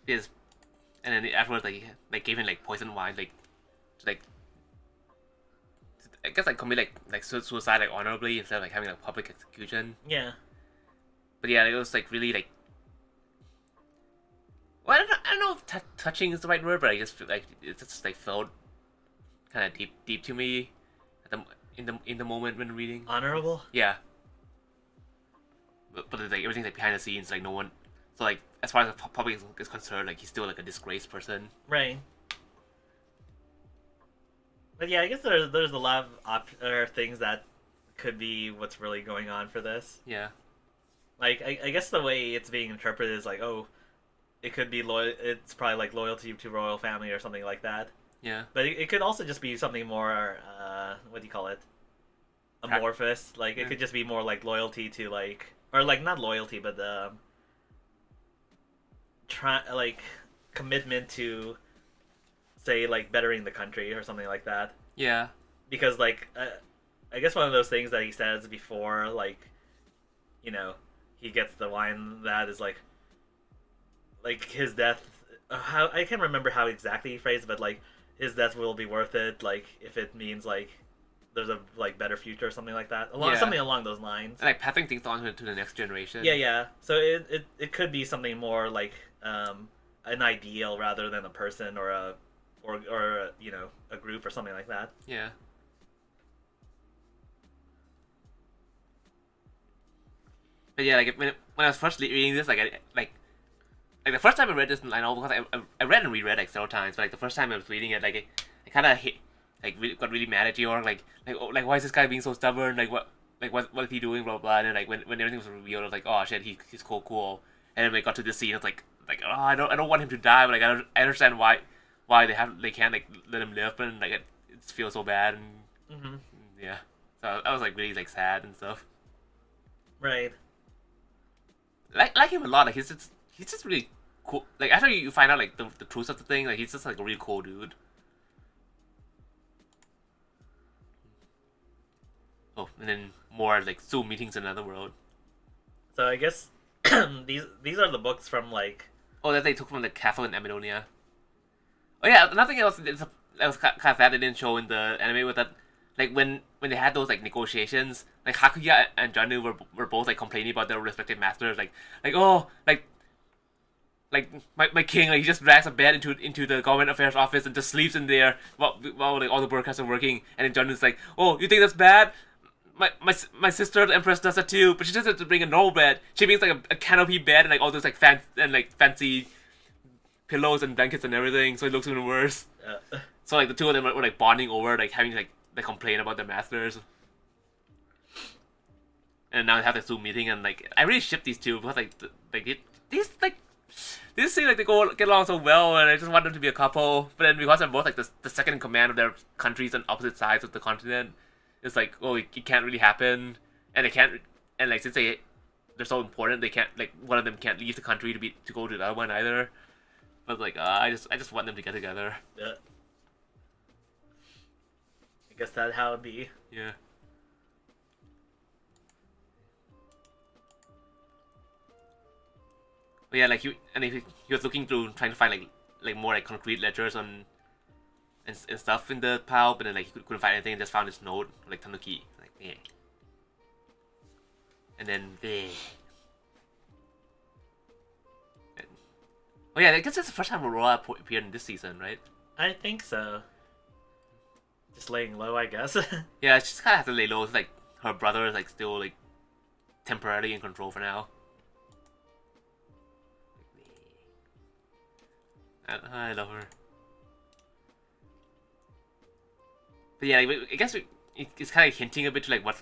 Yes, and then afterwards like gave him like poison wine like I guess like commit like suicide like honorably instead of like having like public execution. Yeah. But yeah, it was like really like. Well, I don't know if touching is the right word, but I just feel like it just like felt kind of deep to me at in the moment when reading. Honorable. Yeah. But like everything's like behind the scenes, like no one. So like as far as the public is concerned, like he's still like a disgraced person. Right. But yeah, I guess there's a lot of things that could be what's really going on for this. Yeah. Like I guess the way it's being interpreted is like, oh, it could be it's probably like loyalty to royal family or something like that. Yeah. But it could also just be something more what do you call it? Amorphous. Like it could just be more like loyalty to like, or like not loyalty, but like commitment to, say, like bettering the country or something like that. Yeah. Because like I guess one of those things that he says before, like, you know, he gets the line that is like his death. How I can't remember how exactly he phrased it, but like his death will be worth it, like if it means like there's a like better future or something like that. Something along those lines. And, like passing things on to the next generation. Yeah, yeah. So it could be something more like an ideal rather than a person or a you know, a group or something like that. Yeah. But yeah, like when I was first reading this, like the first time I read this line novel, because I read and reread like several times, but like the first time I was reading it, like I kind of hit like got really mad at Georg, like why is this guy being so stubborn? Like what is he doing? Blah blah. And then like when everything was revealed, I was like, oh shit, he's cool. And then when it got to this scene, it's like oh I don't want him to die, but like I understand why they can't like let him live, and like it feels so bad and yeah. So I was like really like sad and stuff. Right. Like him a lot. Like he's just really cool. Like after you find out like the truth of the thing, like he's just like a really cool dude. Oh, and then more like Zoom meetings in another world. So I guess these are the books from like. Oh, that they took from the castle in Amadonia. Oh yeah, another thing else that was kind of sad they didn't show in the anime was that like when they had those like negotiations, like Hakuya and Janu were both like complaining about their respective masters, like oh like my king, like he just drags a bed into the government affairs office and just sleeps in there while like all the workers are working, and then Janu's like, oh, you think that's bad? My sister the Empress does that too, but she doesn't have to bring a normal bed. She brings like a canopy bed and like all those like fancy pillows and blankets and everything, so it looks even worse. So like the two of them were like bonding over like having like they complain about their masters. And now they have this Zoom meeting, and like I really ship these two because these seem like they get along so well, and I just want them to be a couple. But then because they're both like the second in command of their countries on opposite sides of the continent, it's like, oh, it can't really happen, and they can't, and like since they're so important, they can't, like one of them can't leave the country to go to the other one either. But like I just want them to get together. Yeah. I guess that's how it be. Yeah. But yeah, like he was looking through trying to find like more like concrete ledgers on and stuff in the pile, but then like he couldn't find anything, and just found this note like Tanuki, like yeah. And then oh yeah, I guess that's the first time Aurora appeared in this season, right? I think so. Just laying low, I guess. Yeah, she just kind of has to lay low. It's like her brother is like still like temporarily in control for now. I love her. But yeah, like, I guess it's kind of hinting a bit to like what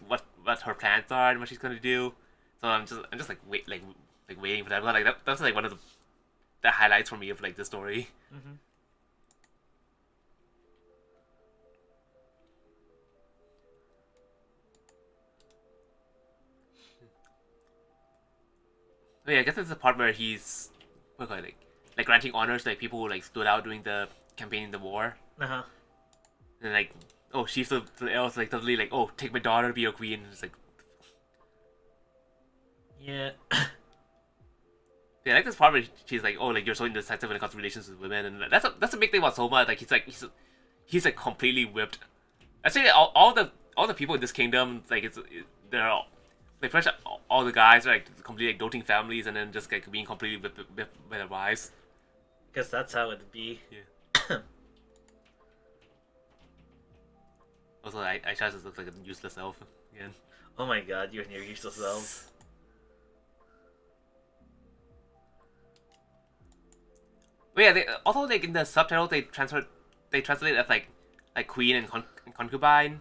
her plans are and what she's gonna do. So I'm just like waiting for that. But like that's like one of the highlights for me of like the story. Mm-hmm. Oh yeah, I guess it's the part where he's what do you call it, like granting honors to, like people who like stood out during the campaign in the war. Uh-huh. And like, oh, she's the else like totally like, oh, take my daughter to be your queen. And it's like, Yeah. yeah, I like this part where she's like, oh, like you're so indecisive when it comes to relations with women, and that's a big thing about Soma. Like he's like completely whipped. Actually, all the people in this kingdom, like they're all, like pretty much all the guys are like completely like doting families, and then just like being completely whipped by their wives. Guess that's how it'd be. Yeah. Also, I just looks like a useless elf again. Oh my god, you and your useless selves. But yeah, also like in the subtitle they translate it as like queen and concubine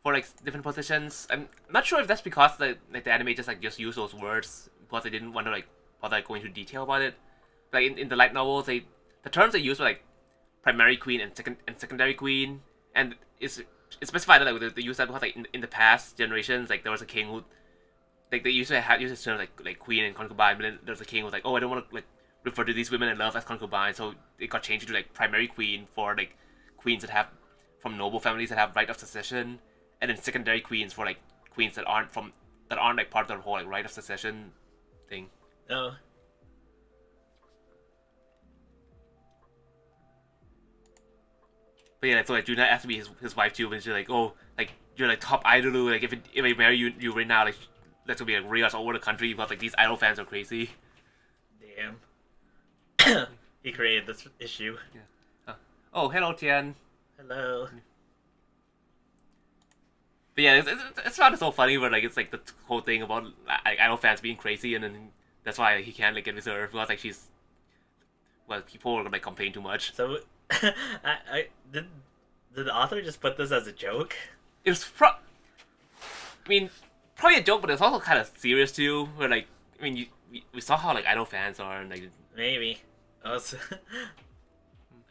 for like different positions. I'm not sure if that's because the anime just use those words because they didn't want to like bother going into detail about it. Like in the light novels, the terms they use were like primary queen and secondary queen, and it's specified that like they use that because like in the past generations, like there was a king who like they used this term like queen and concubine, but then there's a king who's like, oh, I don't want to like refer to these women I love as concubines, so it got changed to like primary queen for like queens that have from noble families that have right of succession, and then secondary queens for like queens that aren't like part of the whole like right of succession thing. Oh. But yeah, so like Juna asked to be his wife too, and she's like, oh, like you're like top idol, like if I marry you right now, like that's gonna be like real all over the country, but like these idol fans are crazy. Damn. He created this issue. Yeah. Oh, hello, Tian. Hello. But yeah, it's not so funny, but like it's like the whole thing about like idol fans being crazy, and then that's why like, he can't like get with her because like people are gonna like complain too much. So, I did the author just put this as a joke? It was I mean, probably a joke, but it's also kind of serious too. Where like, I mean, we saw how like idol fans are, and like Maybe. I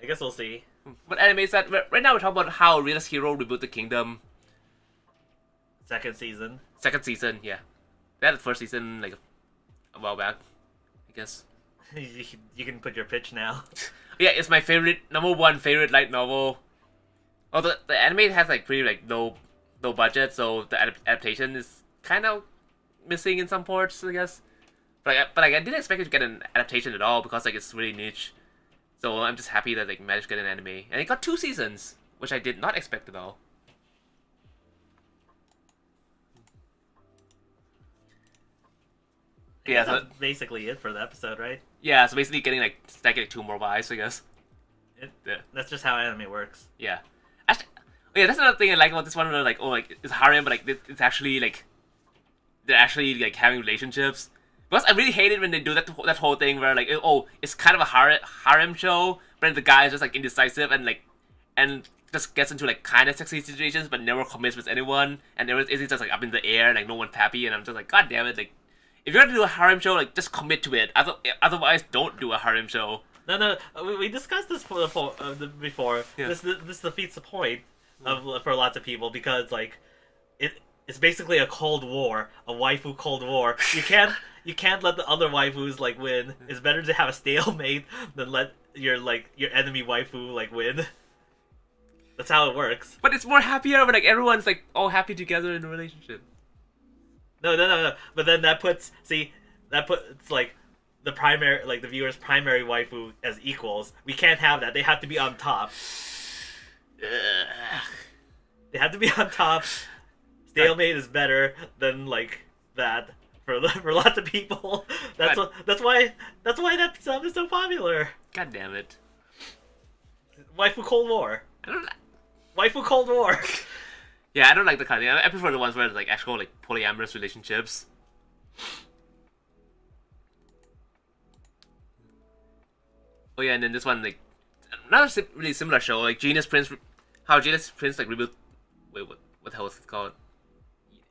guess we'll see. But anime is that right now we're talking about how Realist Hero Reboot the Kingdom. Second season. Second season, yeah. They had the first season like a while back, I guess. You can put your pitch now. Yeah, it's my number one favorite light novel. Oh, the anime has like pretty like low budget, so the adaptation is kind of missing in some parts, I guess. But I didn't expect it to get an adaptation at all because like it's really niche. So I'm just happy that like managed to get an anime, and it got 2 seasons, which I did not expect at all. Yeah, so that's basically it for the episode, right? Yeah, so basically getting 2 more buys, I guess. That's just how anime works. Yeah. Actually, oh yeah, that's another thing I like about this one. Where like, oh, like it's harem, but like it's actually like they're actually like having relationships. Because I really hate it when they do that whole thing where like, oh, it's kind of a harem show, but the guy is just like indecisive and just gets into like kind of sexy situations, but never commits with anyone, and everything is just like up in the air, and like no one's happy, and I'm just like, god damn it, like if you're gonna do a harem show, like just commit to it. Otherwise, don't do a harem show. No, we discussed this before. Yeah. This defeats the point for lots of people because like it's basically a cold war, a waifu cold war. You can't let the other waifus like win. It's better to have a stalemate than let your enemy waifu like win. That's how it works. But it's more happier when like everyone's like all happy together in a relationship. No. But then that puts like the primary, like the viewer's primary waifu as equals. We can't have that. They have to be on top. They have to be on top. Stalemate is better than like that for lots of people. That's why that stuff is so popular. God damn it. Waifu Cold War. I don't. Waifu Cold War. Yeah, I don't like the kind of thing. I prefer the ones where it's like actual like polyamorous relationships. Oh yeah, and then this one like another really similar show like Genius Prince. How Genius Prince like reboot. Wait, what the hell is it called?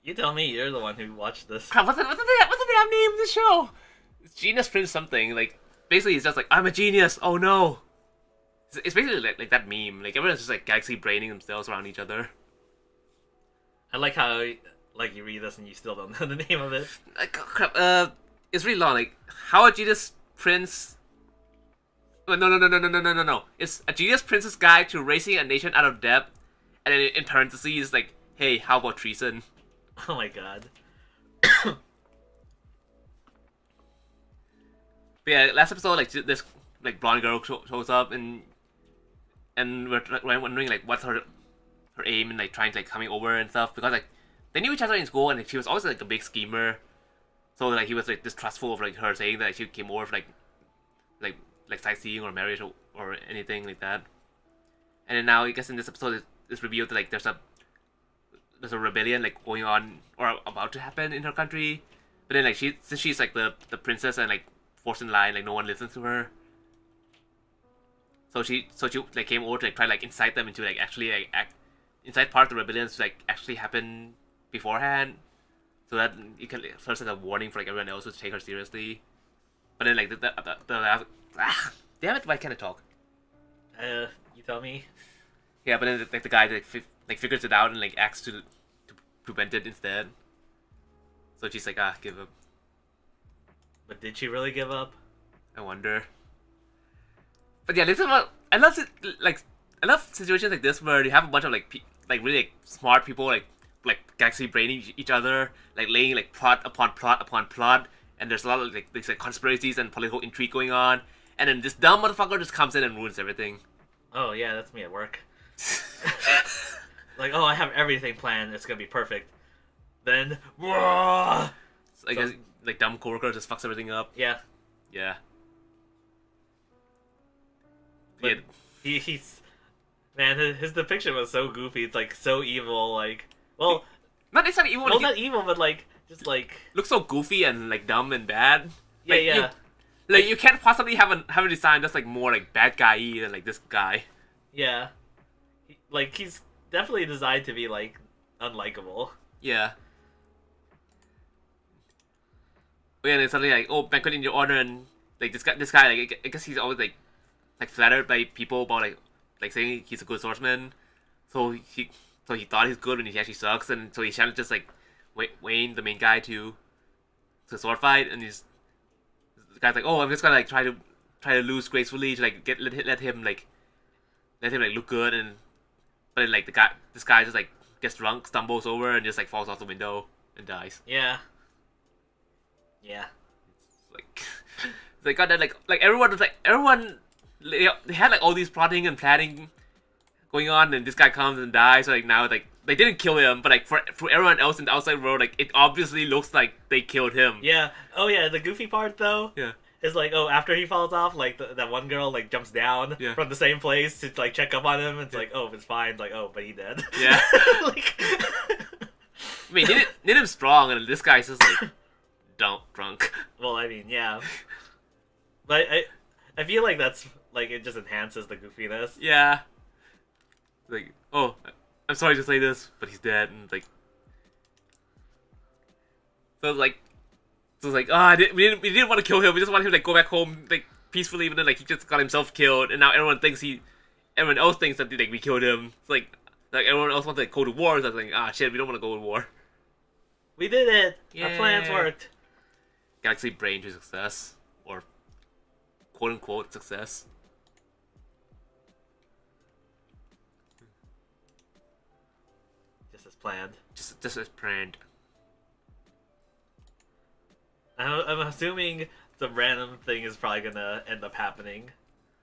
You tell me. You're the one who watched this. Crap, what's the damn name of the show? It's Genius Prince something. Like basically, it's just like I'm a genius. Oh no. It's basically like that meme. Like everyone's just like galaxy braining themselves around each other. I like how like you read this and you still don't know the name of it. Like crap. it's really long. Like, how a genius prince. Oh, no. It's a genius prince's guide to raising a nation out of debt, and then in parentheses, like, hey, how about treason? Oh my god. But yeah, last episode, like this like blonde girl shows up, and we're wondering like what's her aim in like trying to like coming over and stuff, because like they knew each other in school, and like, she was always like a big schemer. So like he was like distrustful of like her saying that she came over for like like sightseeing or marriage or anything like that. And then now I guess in this episode it's revealed that like there's a rebellion like going on or about to happen in her country. But then like since she's like the princess and like forced in line, like no one listens to her. So she like came over to like try to like incite them into like actually like incite part of the rebellion to like actually happen beforehand. So that it can serve as a warning for like everyone else to take her seriously. But then like damn it, why can't I talk? You tell me. Yeah, but then like the guy like figures it out and like acts to prevent it instead. So she's like, give up. But did she really give up? I wonder. But yeah, this is what I love. I love situations like this where you have a bunch of like really like smart people like actually braining each other, like laying like plot upon plot upon plot, and there's a lot of like these like conspiracies and political intrigue going on, and then this dumb motherfucker just comes in and ruins everything. Oh yeah, that's me at work. Like, oh, I have everything planned. It's gonna be perfect. Then, So I guess like dumb coworker just fucks everything up. Yeah. Yeah. But yeah. He's man. His depiction was so goofy. It's like so evil. Like, well, not necessarily evil. Well, not evil, but like just like looks so goofy and like dumb and bad. Yeah, like, yeah. You can't possibly have a design that's like more like bad guy-y than like this guy. Yeah. He's definitely designed to be like unlikable. Yeah. But yeah, and it's suddenly like, oh, banquet in your honor, and like this guy, like I guess he's always like flattered by people about like saying he's a good swordsman. So he thought he's good when he actually sucks, and so he challenges like Wayne, the main guy, to sword fight, and the guy's like, oh, I'm just gonna like try to lose gracefully to like let him look good, and but then, like this guy just like gets drunk, stumbles over, and just like falls off the window and dies. Yeah. Yeah. It's like they got that like everyone they had like all these plotting and planning going on, and this guy comes and dies. So like now like they didn't kill him, but like for everyone else in the outside world, like it obviously looks like they killed him. Yeah. Oh yeah. The goofy part though. Yeah. Is like, oh, after he falls off, like that one girl like jumps down from the same place to like check up on him. It's like, oh, it's fine. It's like, oh, but he dead. Yeah. Like, I mean, need him strong, and this guy's just like drunk. Well, I mean, yeah. But I feel like that's like it just enhances the goofiness. Yeah. Like, oh, I'm sorry to say this, but he's dead, and like, so it's like, we didn't want to kill him. We just wanted him to like go back home like peacefully, but then like he just got himself killed, and now everyone else thinks that like we killed him. It's like everyone else wants to like, go to war. So it's like, shit, we don't want to go to war. We did it. Yeah. Our plans worked. Galaxy brain to success, or quote unquote success. Just as planned. Just as planned. I'm assuming some random thing is probably gonna end up happening.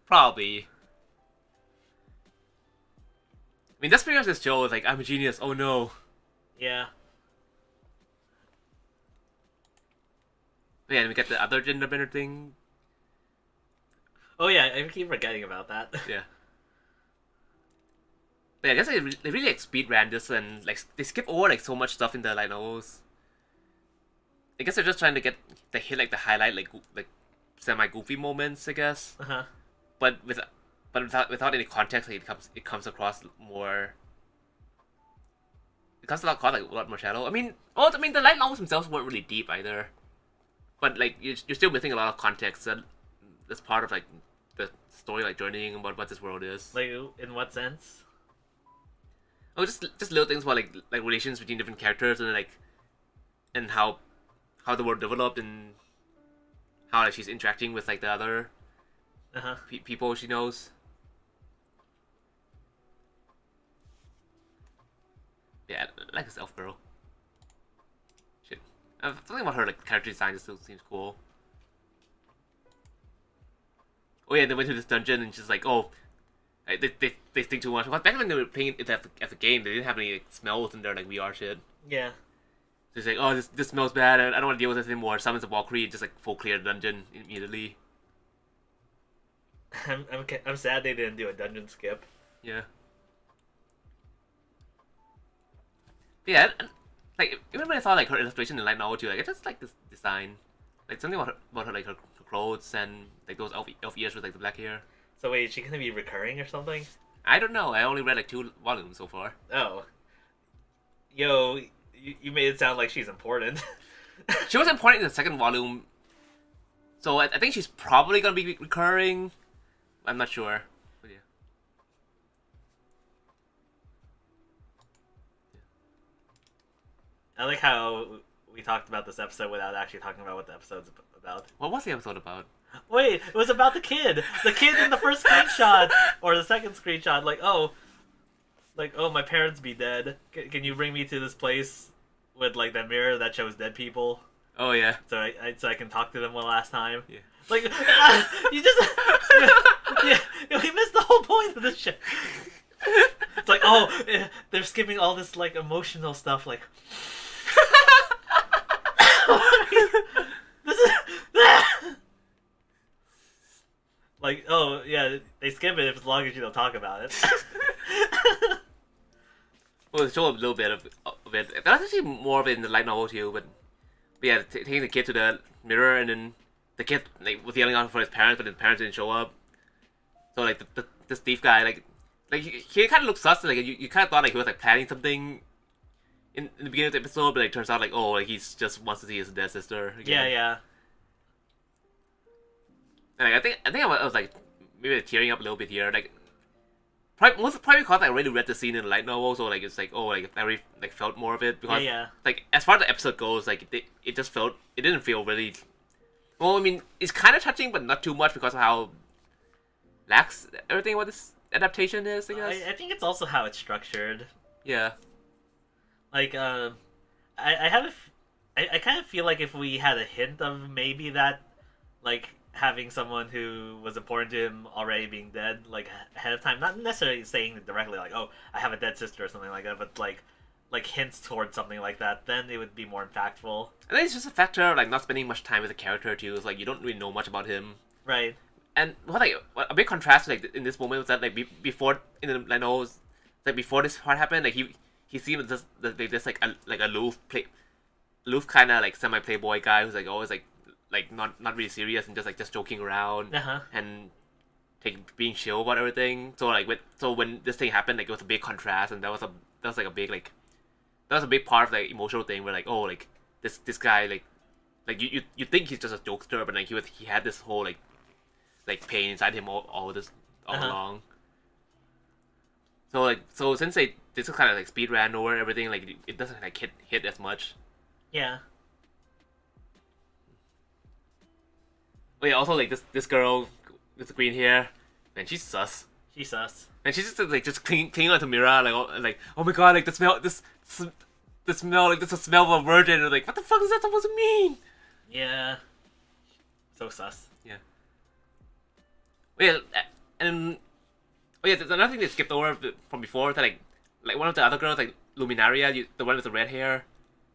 Probably. I mean, that's pretty much this show. Is like, I'm a genius. Oh no. Yeah. Yeah, and we get the other gender bender thing. Oh yeah, I keep forgetting about that. Yeah. But yeah, I guess they really like speed ran this, and like they skip over like so much stuff in the light novels. I guess they're just trying to hit like the highlight like semi goofy moments, I guess. Uh-huh. But without any context, like, it comes across more. It comes a lot more shallow. I mean, the light novels themselves weren't really deep either. But like you're still missing a lot of context that's part of like the story, like journeying about what this world is. Like, in what sense? Oh, just little things about like relations between different characters, and like and how the world developed, and how like she's interacting with like the other people she knows. Yeah, I like this elf girl. Shit, something about her like character design just still seems cool. Oh yeah, they went to this dungeon and she's like, oh, they think too much. Because back when they were playing it at the game, they didn't have any like, smells in their like VR shit. Yeah. So she's like, oh, this smells bad. I don't want to deal with this anymore. Summons a Valkyrie and just like full clear the dungeon immediately. I'm sad they didn't do a dungeon skip. Yeah. Yeah, and, like even when I saw like her illustration in light novel too, like I just like this design, like something about her like her clothes and like those elf ears with like the black hair. So wait, is she gonna be recurring or something? I don't know. I only read like 2 volumes so far. Oh. Yo, you made it sound like she's important. She was important in the second volume, so I think she's probably gonna be recurring. I'm not sure. But yeah. I like how we talked about this episode without actually talking about what the episode's about. What was the episode about? Wait, it was about the kid. The kid in the first screenshot or the second screenshot. Like, oh, my parents be dead. Can you bring me to this place with like that mirror that shows dead people? Oh yeah. So I can talk to them one last time. Yeah. Like, you just yeah, we missed the whole point of this shit. It's like, oh, they're skipping all this like emotional stuff. Like, this is like, oh yeah, they skip it as long as you don't talk about it. Well, they show a little bit of it. There's actually more of it in the light novel too, but yeah, taking the kid to the mirror and then the kid like was yelling out for his parents, but his parents didn't show up. So like this thief guy, like he kind of looks sus. Like you kind of thought like he was like planning something in the beginning of the episode, but like turns out like oh like he's just wants to see his dead sister again. Yeah. And like, I think I was like maybe like, tearing up a little bit here. Like probably because I already read the scene in the light novel, so like it's like oh like I already like felt more of it because like as far as the episode goes, like it just felt it didn't feel really. Well, I mean it's kind of touching, but not too much because of how lax everything what this adaptation is. I guess I think it's also how it's structured. Yeah. Like I kind of feel like if we had a hint of maybe that, like having someone who was important to him already being dead, like ahead of time, not necessarily saying it directly, like oh I have a dead sister or something like that, but like hints towards something like that, then it would be more impactful. I think it's just a factor of like not spending much time with the character too. It's like you don't really know much about him. Right. And what like a big contrast like in this moment was that like before in the I know like before this part happened, like he seemed just like aloof kind of like semi playboy guy who's like always like not really serious and just joking around and being chill about everything. So like when this thing happened, like it was a big contrast, and that was like a big like that was a big part of the emotional thing where like oh like this guy like you think he's just a jokester, but like he had this whole like pain inside him all along. So since they just kind of like speed ran over everything, like it doesn't like hit as much. Yeah. Oh yeah, also like this girl with the green hair, man, she's sus. She's sus. And she's just clinging onto Mira like oh my god, like the smell like this is a smell of a virgin. And like what the fuck is that supposed to mean? Yeah. So sus. Yeah. Oh yeah, and oh yeah, there's another thing they skipped over from before that like one of the other girls like Luminaria, the one with the red hair,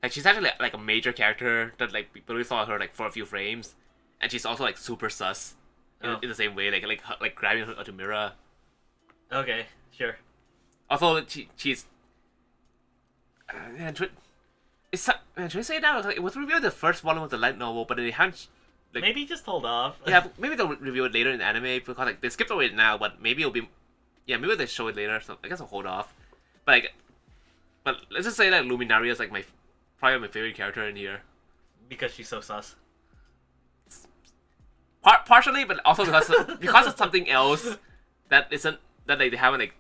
like she's actually like a major character that like people only saw her like for a few frames, and she's also like super sus in the same way like grabbing her to Mira. Okay, sure. Also, she's. Should I say that it was revealed the first volume of the light novel, but they haven't. Like, maybe just hold off. Yeah, maybe they'll review it later in the anime because like they skipped over it now, but maybe it'll be. Yeah, maybe they show it later. So I guess I'll hold off. But let's just say that Luminaria is like probably my favorite character in here because she's so sus. Partially, but also because of something else that they haven't like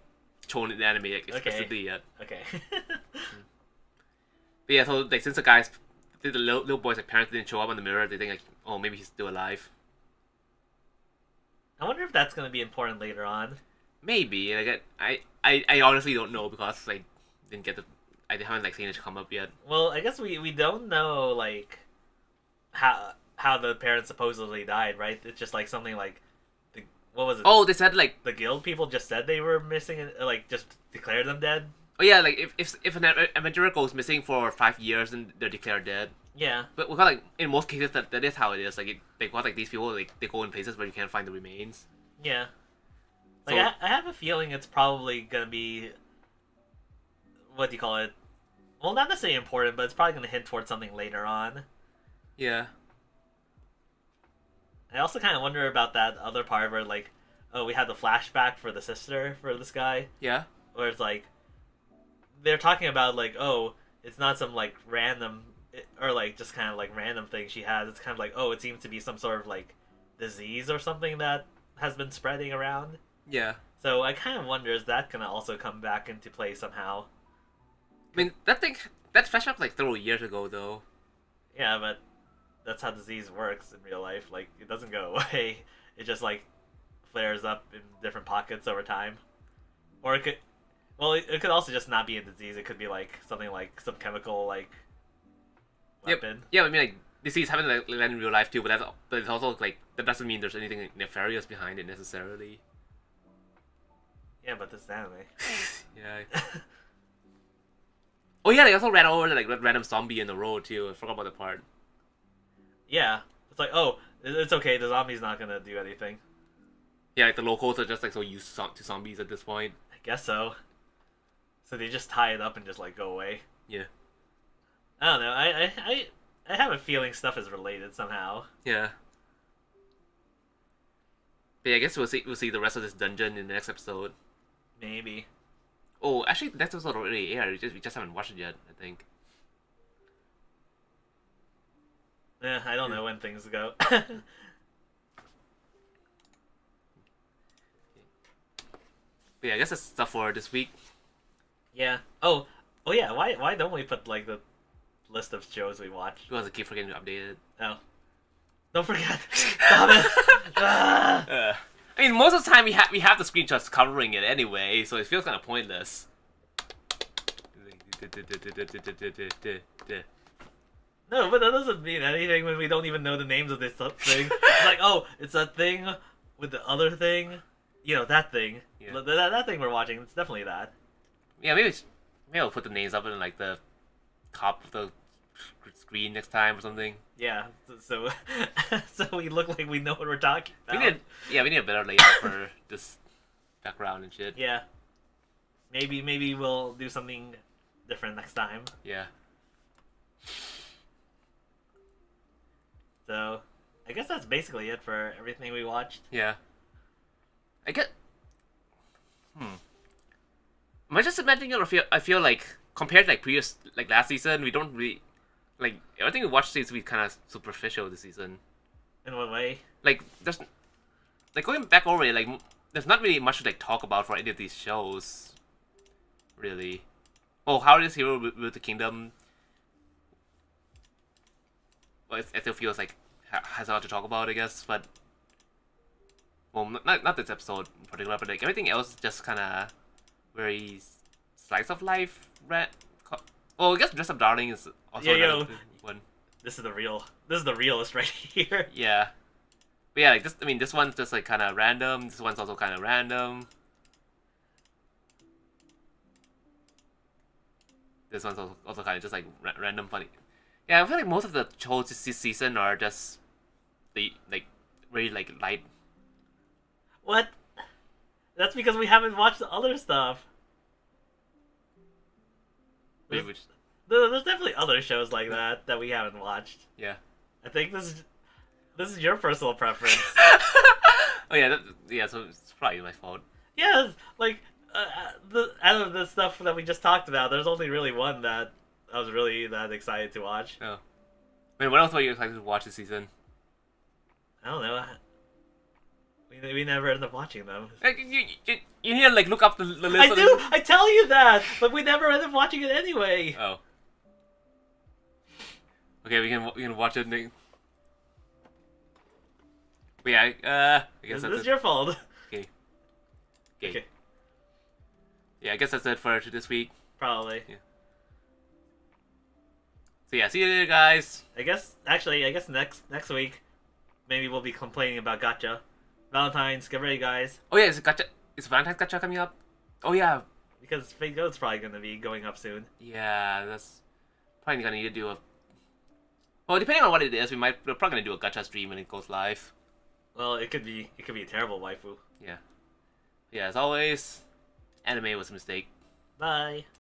shown in the anime explicitly yet. Okay. But yeah, so like since the guy's the little boy's like parents didn't show up on the mirror. They think like, oh, maybe he's still alive. I wonder if that's gonna be important later on. Maybe like I honestly don't know because I didn't get the I haven't like seen it come up yet. Well, I guess we don't know like how the parents supposedly died, right? It's just like something like what was it? Oh, they said like the guild people just said they were missing, and like just declared them dead. oh yeah, like if an adventurer goes missing for 5 years and they're declared dead. Yeah. But we got like in most cases that is how it is. Like they got like these people like they go in places where you can't find the remains. Yeah. Like So, I have a feeling it's probably gonna be what do you call it? Well, not necessarily important, but it's probably gonna hint towards something later on. yeah. I also kind of wonder about that other part where like, oh, we had the flashback for the sister for this guy, Yeah. where it's like they're talking about like, oh, it's not some like random or like just kind of like random thing she has. It's kind of like, oh, it seems to be some sort of like disease or something that has been spreading around. Yeah. So I kind of wonder is that gonna also come back into play somehow? I mean that flashback was like several years ago though. Yeah, but that's how disease works in real life. Like it doesn't go away. It just like flares up in different pockets over time. Or it could, well, it could also just not be a disease. It could be like something like some chemical like weapon. Yeah, I mean like disease happen like in real life too, but it's also like that doesn't mean there's anything nefarious behind it necessarily. Yeah, but this anime. Yeah. Oh yeah, they also ran over like that random zombie in the road too. I forgot about the part. Yeah, it's like, oh, it's okay. The zombie's not gonna do anything. Yeah, like the locals are just like so used to zombies at this point. I guess so. So they just tie it up and just like go away. Yeah. I don't know. I have a feeling stuff is related somehow. Yeah. But yeah, I guess we'll see the rest of this dungeon in the next episode. Maybe. Oh, actually, the next episode already aired. We just haven't watched it yet, I think. I don't know when things go. But yeah, I guess that's stuff for this week. Yeah. Oh yeah. Why don't we put like the list of shows we watched? Because I keep forgetting to update it. Oh. Don't forget. Stop it. Ah. I mean, most of the time we have the screenshots covering it anyway, so it feels kind of pointless. No, but that doesn't mean anything when we don't even know the names of this thing. It's like, oh, it's that thing with the other thing. You know, that thing. Yeah. That thing we're watching, it's definitely that. Yeah, maybe I'll put the names up in like the top of the screen next time or something. Yeah, so we look like we know what we're talking about. We need a better layout for this background and shit. Yeah. Maybe we'll do something different next time. Yeah. So, I guess that's basically it for everything we watched. Yeah. Am I just imagining it, or I feel like compared to like previous like last season, we don't really like everything we watched seems to be kind of superficial this season. In what way? Like there's like going back over it, like there's not really much to like talk about for any of these shows. Really. Oh, how is Hero with the Kingdom? Well, it still feels like has a lot to talk about, I guess, but well, not this episode in particular, but like everything else is just kind of very slice of life. Oh, I guess Dress Up Darling is also another one. This is the realist right here. Yeah, but yeah, like this. I mean, this one's just like kind of random. This one's also kind of random. This one's also kind of just like random funny. Yeah, I feel like most of the shows this season are just like really like light. What? That's because we haven't watched the other stuff. There's definitely other shows like that we haven't watched. Yeah. I think this is your personal preference. Oh yeah, so it's probably my fault. Yeah, like out of the stuff that we just talked about, there's only really one that I was really that excited to watch. Oh. I mean, what else were you excited to watch this season? I don't know. We never end up watching them. Like, you need to like look up the list. I do. I tell you that, but we never end up watching it anyway. Oh. Okay, we can watch it. But yeah, I guess This that's is it. your fault. Okay. Okay. Yeah, I guess that's it for this week. Probably. Yeah. So yeah, see you later, guys. I guess next week maybe we'll be complaining about gacha. Valentine's, get ready, guys, Oh yeah, is Valentine's Gacha coming up? Oh yeah, because Fate Goat's probably gonna be going up soon. yeah, that's probably gonna need to do a. Well, depending on what it is, we're probably gonna do a Gacha stream when it goes live. Well, it could be a terrible waifu. Yeah, yeah. As always, anime was a mistake. Bye.